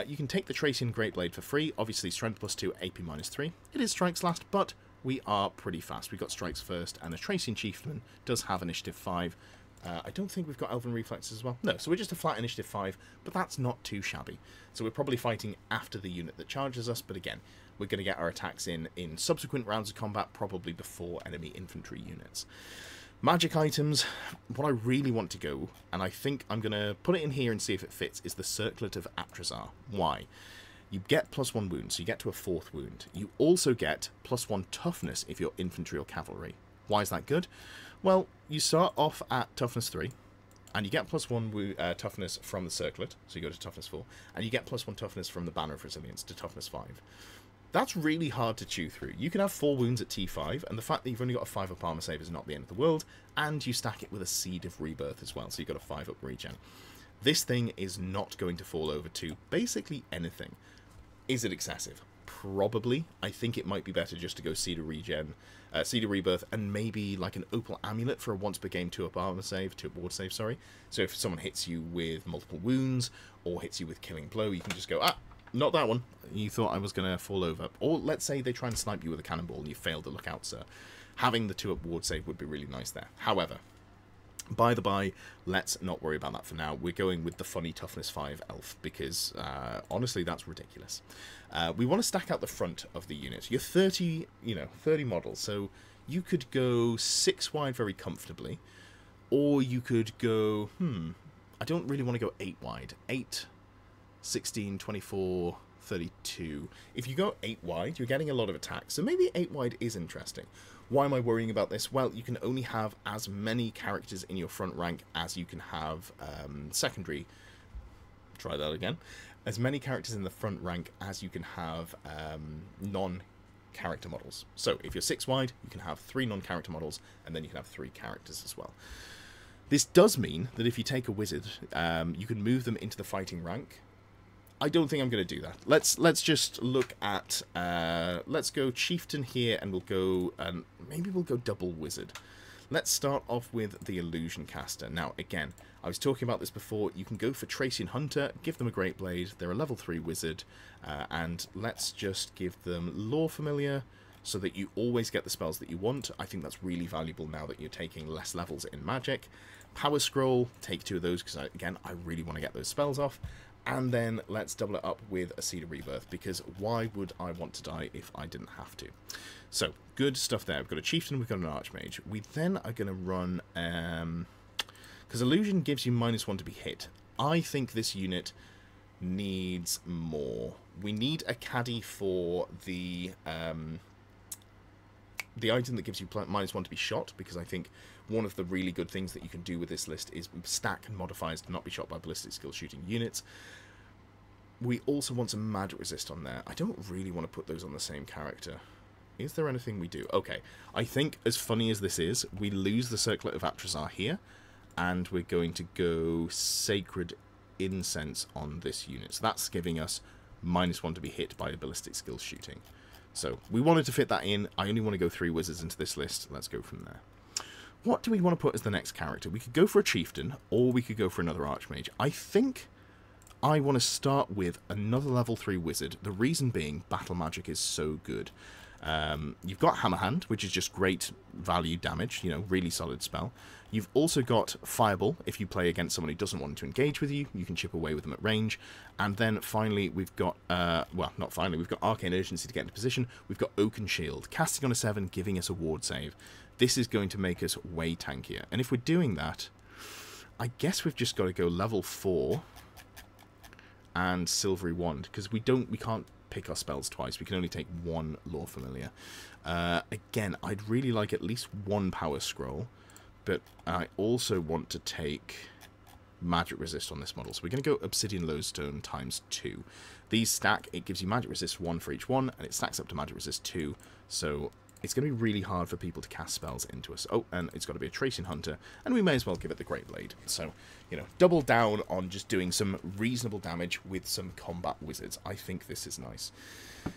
You can take the Tracian Great Blade for free. Obviously, Strength +2, AP -3. It is Strikes last, but we are pretty fast. We've got Strikes first, and a Tracian Chieftain does have Initiative 5. I don't think we've got Elven Reflexes as well. No, so we're just a flat Initiative 5, but that's not too shabby. So we're probably fighting after the unit that charges us, but again, we're going to get our attacks in subsequent rounds of combat, probably before enemy infantry units. Magic items, what I really want to go, and I think I'm going to put it in here and see if it fits, is the Circlet of Atrazar. Why? You get +1 wound, so you get to a 4th wound. You also get +1 toughness if you're infantry or cavalry. Why is that good? Well, you start off at toughness 3, and you get +1 toughness from the Circlet, so you go to toughness 4, and you get +1 toughness from the Banner of Resilience to toughness 5. That's really hard to chew through. You can have 4 wounds at T5, and the fact that you've only got a 5-up armor save is not the end of the world, and you stack it with a Seed of Rebirth as well, so you've got a 5-up regen. This thing is not going to fall over to basically anything. Is it excessive? Probably. I think it might be better just to go Cedar Regen, Cedar Rebirth, and maybe like an Opal Amulet for a once per game 2-up armor save, 2-up ward save, sorry. So if someone hits you with multiple wounds, or hits you with Killing Blow, you can just go, ah, not that one. You thought I was going to fall over. Or let's say they try and snipe you with a cannonball and you fail to look out, sir. Having the 2-up ward save would be really nice there. However, by the by, let's not worry about that for now. We're going with the funny toughness 5 elf because honestly, that's ridiculous. We want to stack out the front of the unit. You're 30, 30 models, so you could go 6 wide very comfortably, or you could go, I don't really want to go 8 wide. 8, 16, 24, 32. If you go 8 wide, you're getting a lot of attack, so maybe 8 wide is interesting. Why am I worrying about this? Well, you can only have as many characters in your front rank as you can have secondary. Try that again. As many characters in the front rank as you can have non-character models. So if you're 6 wide, you can have 3 non-character models, and then you can have 3 characters as well. This does mean that if you take a wizard, you can move them into the fighting rank. I don't think I'm going to do that. Let's just look at let's go chieftain here, and we'll go maybe we'll go double wizard. Let's start off with the illusion caster. Now again, I was talking about this before. You can go for Tracy and Hunter, give them a great blade. They're a level 3 wizard, and let's just give them lore familiar so that you always get the spells that you want. I think that's really valuable now that you're taking less levels in magic. Power scroll, take 2 of those because again I really want to get those spells off. And then let's double it up with a Cedar Rebirth, because why would I want to die if I didn't have to? So, good stuff there. We've got a Chieftain, we've got an Archmage. We then are going to run, because Illusion gives you -1 to be hit. I think this unit needs more. We need a caddy for the item that gives you -1 to be shot, because I think one of the really good things that you can do with this list is stack modifiers to not be shot by ballistic skill shooting units. We also want some magic resist on there. I don't really want to put those on the same character. Is there anything we do? Okay, I think as funny as this is, we lose the Circlet of Atrazar here, and we're going to go Sacred Incense on this unit. So that's giving us -1 to be hit by a ballistic skill shooting. So we wanted to fit that in. I only want to go 3 wizards into this list. Let's go from there. What do we want to put as the next character? We could go for a chieftain, or we could go for another archmage. I think I want to start with another level 3 wizard. The reason being, battle magic is so good. You've got Hammer Hand, which is just great value damage, really solid spell. You've also got Fireball. If you play against someone who doesn't want to engage with you, you can chip away with them at range. And then finally, we've got, well, not finally, we've got Arcane Urgency to get into position. We've got Oaken Shield, casting on a 7, giving us a ward save. This is going to make us way tankier. And if we're doing that, I guess we've just got to go level 4 and Silvery Wand, because we can't pick our spells twice. We can only take 1 Lore Familiar. Again, I'd really like at least 1 Power Scroll, but I also want to take Magic Resist on this model. So we're going to go Obsidian Lodestone times 2. These stack, it gives you Magic Resist 1 for each one, and it stacks up to Magic Resist 2, so it's going to be really hard for people to cast spells into us. Oh, and it's got to be a Tracing Hunter, and we may as well give it the Great Blade. So, double down on just doing some reasonable damage with some combat wizards. I think this is nice.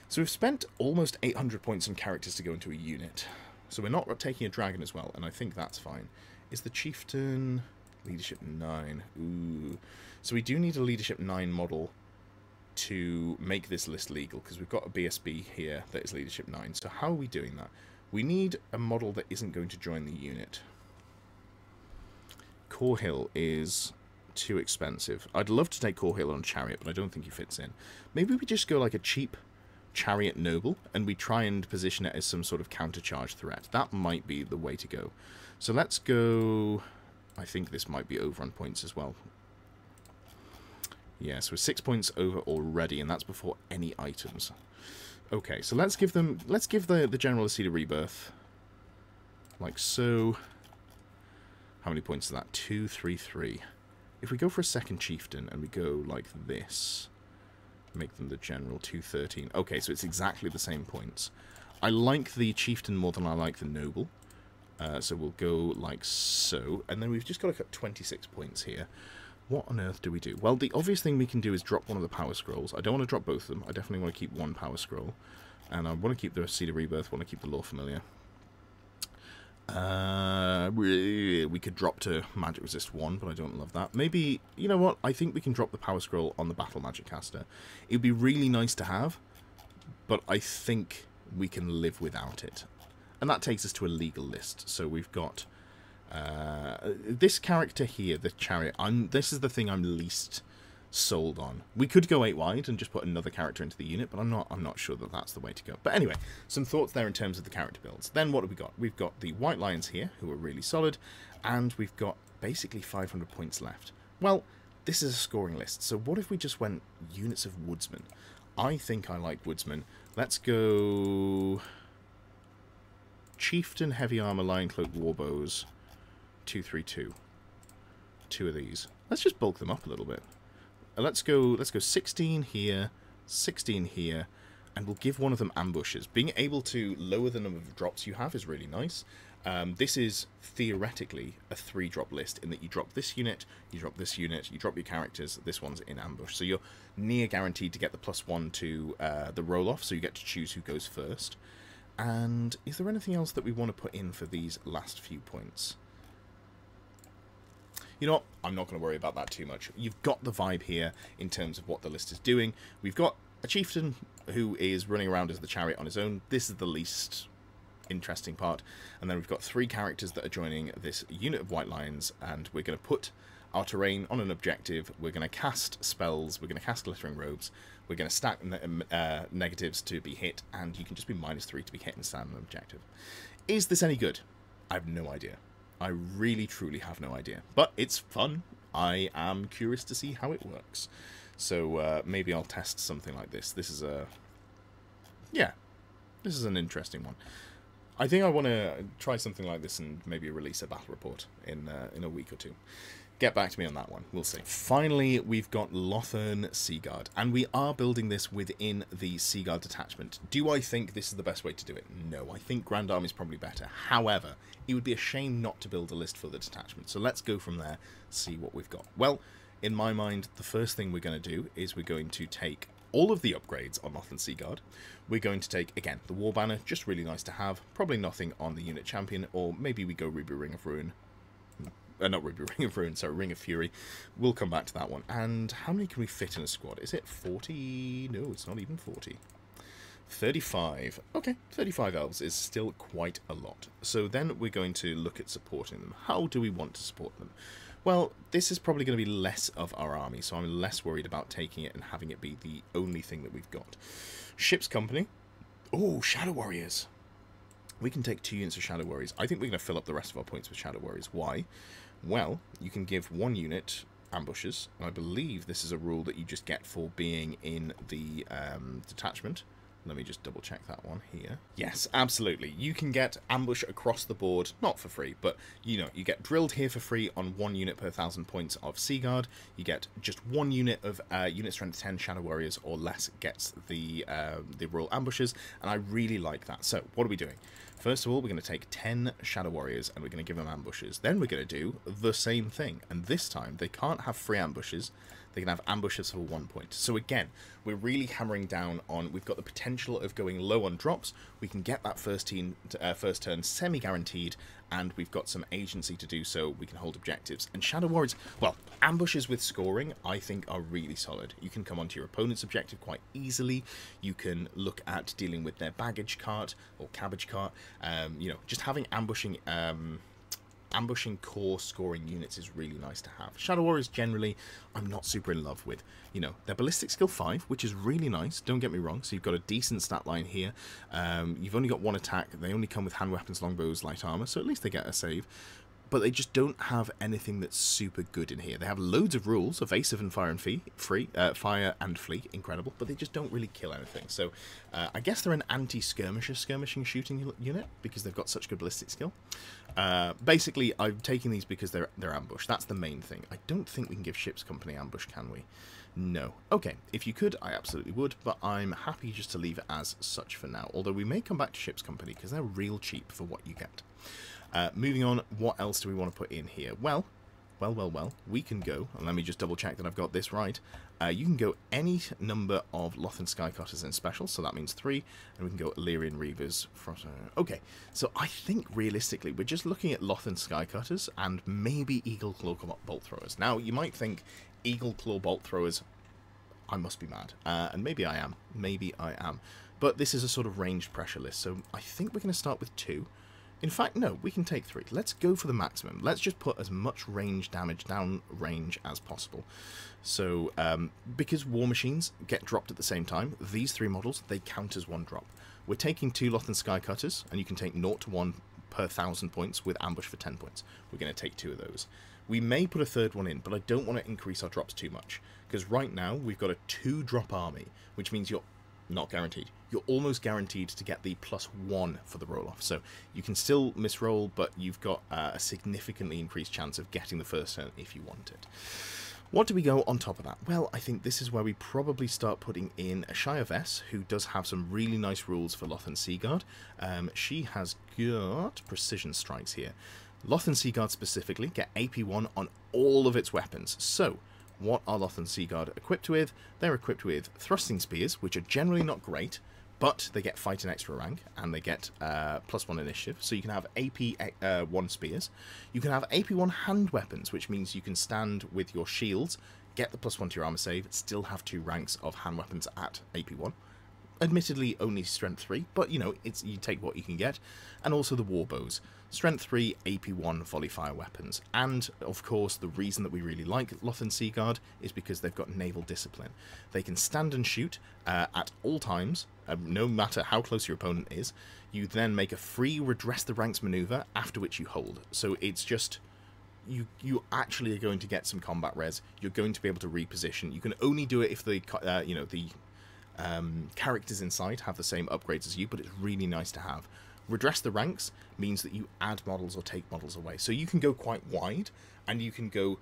So we've spent almost 800 points on characters to go into a unit. So we're not taking a dragon as well, and I think that's fine. Is the Chieftain Leadership 9? Ooh. So we do need a Leadership 9 model to make this list legal, because we've got a BSB here that is Leadership 9. So how are we doing that? We need a model that isn't going to join the unit. Corhill is too expensive. I'd love to take Corhill on Chariot, but I don't think he fits in. Maybe we just go like a cheap Chariot Noble, and we try and position it as some sort of countercharge threat. That might be the way to go. So let's go... I think this might be over on points as well. Yeah, so we're 6 points over already, and that's before any items. Okay, so let's give the General a Cedar Rebirth. Like so. How many points is that? 2, 3, 3. If we go for a second Chieftain, and we go like this, make them the General, 2, 13. Okay, so it's exactly the same points. I like the Chieftain more than I like the Noble. So we'll go like so, and then we've just got to cut 26 points here. What on earth do we do? Well, the obvious thing we can do is drop one of the power scrolls. I don't want to drop both of them. I definitely want to keep one power scroll. And I want to keep the Seed of Rebirth, want to keep the Lore Familiar. We could drop to Magic Resist 1, but I don't love that. Maybe, you know what? I think we can drop the power scroll on the Battle Magic Caster. It would be really nice to have, but I think we can live without it. And that takes us to a legal list. So we've got this character here, the Chariot. This is the thing I'm least sold on. We could go 8 wide and just put another character into the unit, but I'm not sure that that's the way to go. But anyway, some thoughts there in terms of the character builds. Then what have we got? We've got the White Lions here, who are really solid, and we've got basically 500 points left. Well, this is a scoring list, so what if we just went units of Woodsmen? I think I like Woodsmen. Let's go Chieftain, Heavy Armor, Lion Cloak, Warbows, 232. 2 of these. Let's just bulk them up a little bit. Let's go 16 here, 16 here, and we'll give one of them ambushes. Being able to lower the number of drops you have is really nice. This is theoretically a 3-drop list in that you drop this unit, you drop this unit, you drop your characters, this one's in ambush. So you're near guaranteed to get the +1 to the roll-off, so you get to choose who goes first. And is there anything else that we want to put in for these last few points? You know what? I'm not going to worry about that too much. You've got the vibe here in terms of what the list is doing. We've got a chieftain who is running around as the Chariot on his own. This is the least interesting part. And then we've got 3 characters that are joining this unit of White Lions, and we're going to put our terrain on an objective. We're going to cast spells. We're going to cast Glittering Robes. We're going to stack negatives to be hit, and you can just be -3 to be hit and stand on an objective. Is this any good? I have no idea. I really, truly have no idea. But it's fun. I am curious to see how it works. So maybe I'll test something like this. This is a... Yeah, this is an interesting one. I think I want to try something like this and maybe release a battle report in a week or 2. Get back to me on that one. We'll see. Finally, we've got Lothern Seaguard, and we are building this within the Seaguard detachment. Do I think this is the best way to do it? No, I think Grand Army is probably better. However, it would be a shame not to build a list for the detachment. So let's go from there, see what we've got. Well, in my mind, the first thing we're going to do is we're going to take all of the upgrades on Lothern Seaguard. We're going to take, again, the War Banner, just really nice to have. Probably nothing on the unit champion, or maybe we go Ruby Ring of Ruin. Not Ruby Ring of Ruin, sorry, Ring of Fury. We'll come back to that one. And how many can we fit in a squad? Is it 40? No, it's not even 40. 35. Okay, 35 elves is still quite a lot. So then we're going to look at supporting them. How do we want to support them? Well, this is probably going to be less of our army, so I'm less worried about taking it and having it be the only thing that we've got. Ship's Company. Oh, Shadow Warriors. We can take 2 units of Shadow Warriors. I think we're going to fill up the rest of our points with Shadow Warriors. Why? Well, you can give 1 unit ambushes. I believe this is a rule that you just get for being in the detachment. Let me just double check that one here. Yes, absolutely. You can get ambush across the board, not for free, but you know, you get drilled here for free on 1 unit per 1,000 points of Seaguard. You get just 1 unit of unit strength 10 Shadow Warriors or less gets the Royal Ambushes, and I really like that. So, what are we doing? First of all, we're going to take 10 Shadow Warriors and we're going to give them ambushes. Then we're going to do the same thing, and this time they can't have free ambushes. They can have ambushes for 1 point. So again, we're really hammering down on, we've got the potential of going low on drops. We can get that first turn semi-guaranteed, and we've got some agency to do so. We can hold objectives. And Shadow Warriors, well, ambushes with scoring, I think are really solid. You can come onto your opponent's objective quite easily. You can look at dealing with their baggage cart or cabbage cart. You know, just having ambushing core scoring units is really nice to have. Shadow Warriors generally, I'm not super in love with. You know, they're ballistic skill 5, which is really nice, don't get me wrong. So you've got a decent stat line here. You've only got 1 attack. They only come with hand weapons, longbows, light armor, so at least they get a save. But they just don't have anything that's super good in here. They have loads of rules, evasive and fire and fire and flee, incredible, but they just don't really kill anything. So I guess they're an skirmishing shooting unit because they've got such good ballistic skill. Basically, I'm taking these because they're ambush. That's the main thing. I don't think we can give Ship's Company ambush, can we? No. Okay, if you could, I absolutely would, but I'm happy just to leave it as such for now. Although we may come back to Ship's Company because they're real cheap for what you get. Moving on, what else do we want to put in here? Well, we can go, and let me just double check that I've got this right. You can go any number of Lothan Skycutters in special, so that means 3, and we can go Illyrian Reavers. Okay, so I think realistically we're just looking at Lothan Skycutters and maybe Eagle Claw Bolt Throwers. Now, you might think Eagle Claw Bolt Throwers, I must be mad, and maybe I am, but this is a sort of ranged pressure list, so I think we're going to start with 2. In fact, no, we can take 3. Let's go for the maximum. Let's just put as much range damage down range as possible. So, because War Machines get dropped at the same time, these 3 models, they count as 1 drop. We're taking 2 Lothan Skycutters, and you can take 0 to 1 per 1,000 points with Ambush for 10 points. We're going to take 2 of those. We may put a 3rd one in, but I don't want to increase our drops too much, because right now we've got a 2-drop army, which means you're not guaranteed. You're almost guaranteed to get the +1 for the roll-off. So you can still misroll, but you've got a significantly increased chance of getting the first turn if you want it. What do we go on top of that? Well, I think this is where we probably start putting in a Shia Vess, who does have some really nice rules for Lothan Seaguard. She has got precision strikes here. Lothan Seaguard specifically get AP1 on all of its weapons. So, what are Lothan Seaguard equipped with? They're equipped with thrusting spears, which are generally not great, but they get fight and extra rank, and they get +1 initiative, so you can have AP1 spears. You can have AP1 hand weapons, which means you can stand with your shields, get the +1 to your armor save, still have 2 ranks of hand weapons at AP1. Admittedly, only strength 3, but you know, you take what you can get. And also the war bows. Strength 3, AP1 volley fire weapons. And, of course, the reason that we really like Lothan Seaguard is because they've got naval discipline. They can stand and shoot at all times, no matter how close your opponent is. You then make a free redress the ranks maneuver, after which you hold. So it's just... You actually are going to get some combat res. You're going to be able to reposition. You can only do it if the characters inside have the same upgrades as you, but it's really nice to have. Redress the ranks means that you add models or take models away. So you can go quite wide, and you can go,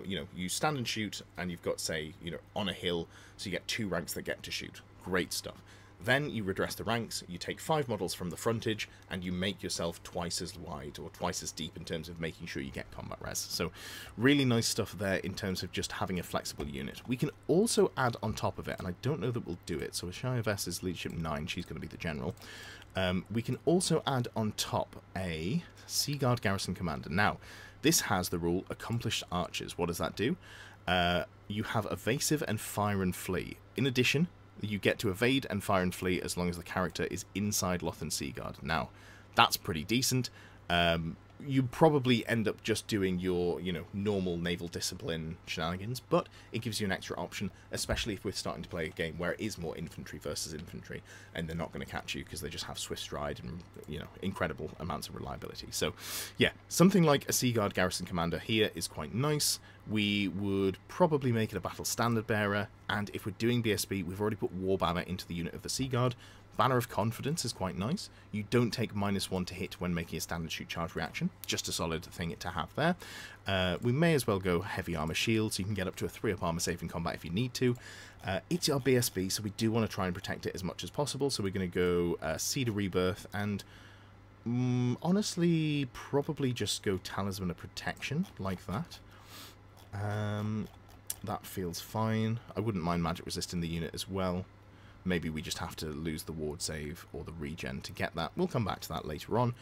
you stand and shoot, and you've got, say, on a hill, so you get 2 ranks that get to shoot. Great stuff. Then you redress the ranks, you take 5 models from the frontage, and you make yourself twice as wide, or twice as deep in terms of making sure you get combat res. So really nice stuff there in terms of just having a flexible unit. We can also add on top of it, and I don't know that we'll do it, so Shia Vess is leadership 9, she's going to be the general. We can also add on top a Seaguard Garrison Commander. Now, this has the rule Accomplished Archers. What does that do? You have Evasive and Fire and Flee. In addition, you get to evade and fire and flee as long as the character is inside Lothan Seaguard. Now, that's pretty decent. You probably end up just doing your, normal naval discipline shenanigans, but it gives you an extra option, especially if we're starting to play a game where it is more infantry versus infantry, and they're not going to catch you because they just have swift stride and, incredible amounts of reliability. So, yeah, something like a Seaguard Garrison Commander here is quite nice. We would probably make it a Battle Standard Bearer, and if we're doing BSB, we've already put War Banner into the unit of the Seaguard. Banner of Confidence is quite nice. You don't take -1 to hit when making a standard shoot charge reaction. Just a solid thing to have there. We may as well go Heavy Armor Shield, so you can get up to a 3-up armor save in combat if you need to. It's our BSB, so we do want to try and protect it as much as possible, so we're going to go Cedar Rebirth, and honestly, probably just go Talisman of Protection, like that. That feels fine. I wouldn't mind magic resisting the unit as well. Maybe we just have to lose the ward save or the regen to get that. We'll come back to that later on.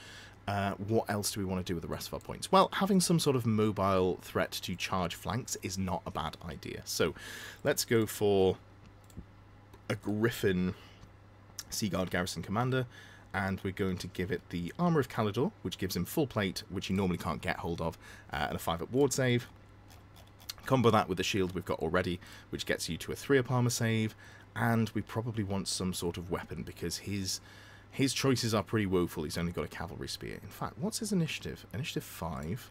What else do we want to do with the rest of our points? Well, having some sort of mobile threat to charge flanks is not a bad idea. So let's go for a Griffin Seaguard Garrison Commander, and we're going to give it the Armour of Calidor, which gives him full plate, which you normally can't get hold of, and a 5-up ward save. Combo that with the shield we've got already, which gets you to a 3-up armor save, and we probably want some sort of weapon, because his choices are pretty woeful. He's only got a cavalry spear. In fact, what's his initiative? Initiative 5,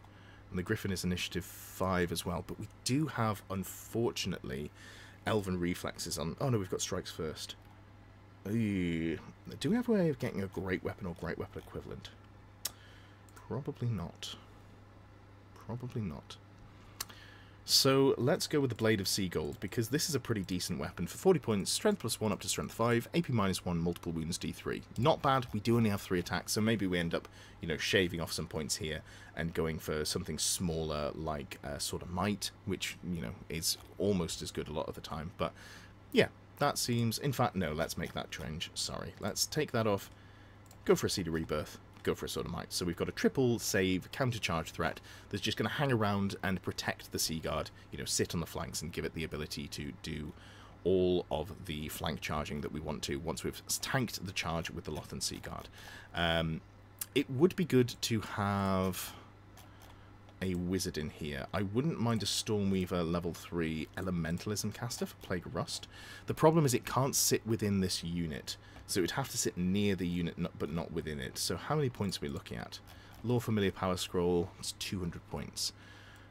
and the Griffin is initiative 5 as well, but we do have, unfortunately, Elven reflexes on... Oh no, we've got strikes first. Do we have a way of getting a great weapon or great weapon equivalent? Probably not. Probably not. So let's go with the Blade of Sea Gold, because this is a pretty decent weapon. For 40 points, Strength +1 up to Strength 5, AP -1, multiple wounds D3. Not bad, we do only have 3 attacks, so maybe we end up, you know, shaving off some points here and going for something smaller like Sword of Might, which, you know, is almost as good a lot of the time. But yeah, that seems... In fact, no, let's make that change. Sorry, let's take that off, go for a Seed of Rebirth, go for a Sword of Might. So we've got a triple save counter-charge threat that's just going to hang around and protect the Sea Guard, you know, sit on the flanks and give it the ability to do all of the flank charging that we want to once we've tanked the charge with the Lothan Sea Guard. It would be good to have a wizard in here. I wouldn't mind a Stormweaver level 3 Elementalism caster for Plague of Rust. The problem is it can't sit within this unit, so it would have to sit near the unit but not within it. So how many points are we looking at? Lore Familiar Power Scroll, it's 200 points.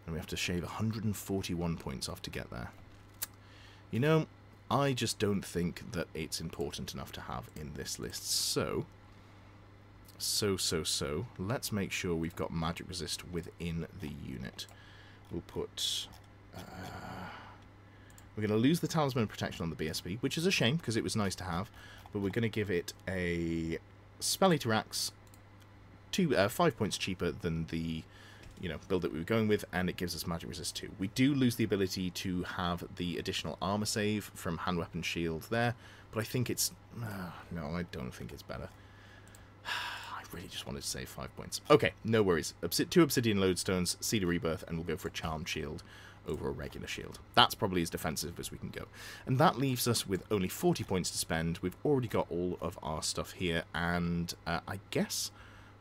And we have to shave 141 points off to get there. You know, I just don't think that it's important enough to have in this list. So, let's make sure we've got magic resist within the unit. We'll put... we're going to lose the Talisman of Protection on the BSP, which is a shame, because it was nice to have, but we're going to give it a Spell Eater Axe, 5 points cheaper than the, you know, build that we were going with, and it gives us magic resist too. We do lose the ability to have the additional armor save from hand weapon shield there, but I think it's... no, I don't think it's better. Really just wanted to save 5 points. Okay, no worries. 2 Obsidian Lodestones, Seed of Rebirth, and we'll go for a Charmed Shield over a regular shield. That's probably as defensive as we can go. And that leaves us with only 40 points to spend. We've already got all of our stuff here, and I guess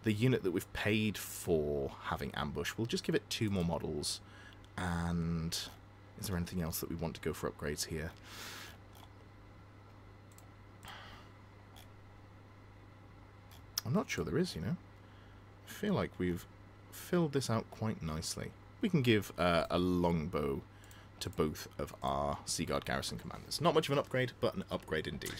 the unit that we've paid for having Ambush, we'll just give it 2 more models. And is there anything else that we want to go for upgrades here? I'm not sure there is, you know. I feel like we've filled this out quite nicely. We can give a longbow to both of our Sea Guard Garrison commanders. Not much of an upgrade, but an upgrade indeed.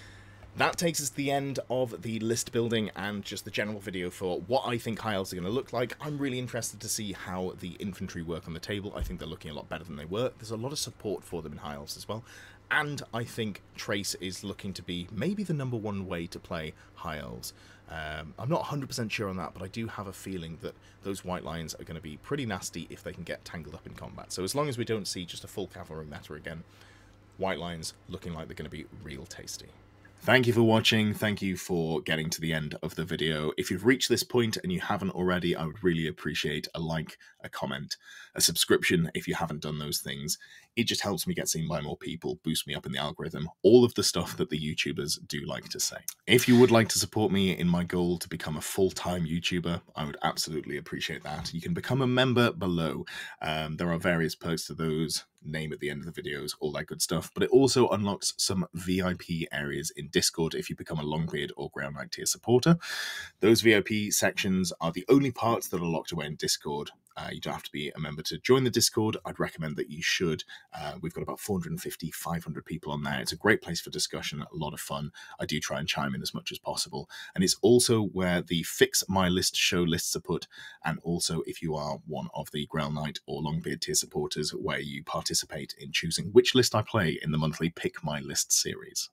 That takes us to the end of the list building and just the general video for what I think High Elves are going to look like. I'm really interested to see how the infantry work on the table. I think they're looking a lot better than they were. There's a lot of support for them in High Elves as well. And I think Trace is looking to be maybe the #1 way to play High Elves. I'm not 100% sure on that, but I do have a feeling that those White Lions are going to be pretty nasty if they can get tangled up in combat. So as long as we don't see just a full cavalry meta again, White Lions looking like they're going to be real tasty. Thank you for watching. Thank you for getting to the end of the video. If you've reached this point and you haven't already, I would really appreciate a like, a comment, a subscription if you haven't done those things. It just helps me get seen by more people, boost me up in the algorithm, all of the stuff that the YouTubers do like to say. If you would like to support me in my goal to become a full-time YouTuber, I would absolutely appreciate that. You can become a member below. There are various perks to those, name at the end of the videos, all that good stuff, but it also unlocks some VIP areas in Discord if you become a Longbeard or Ground Knight tier supporter. Those VIP sections are the only parts that are locked away in Discord. You don't have to be a member to join the Discord. I'd recommend that you should. We've got about 450, 500 people on there. It's a great place for discussion, a lot of fun. I do try and chime in as much as possible. And it's also where the Fix My List show lists are put, and also if you are one of the Ground Knight or Longbeard tier supporters, where you participate in choosing which list I play in the monthly Pick My List series.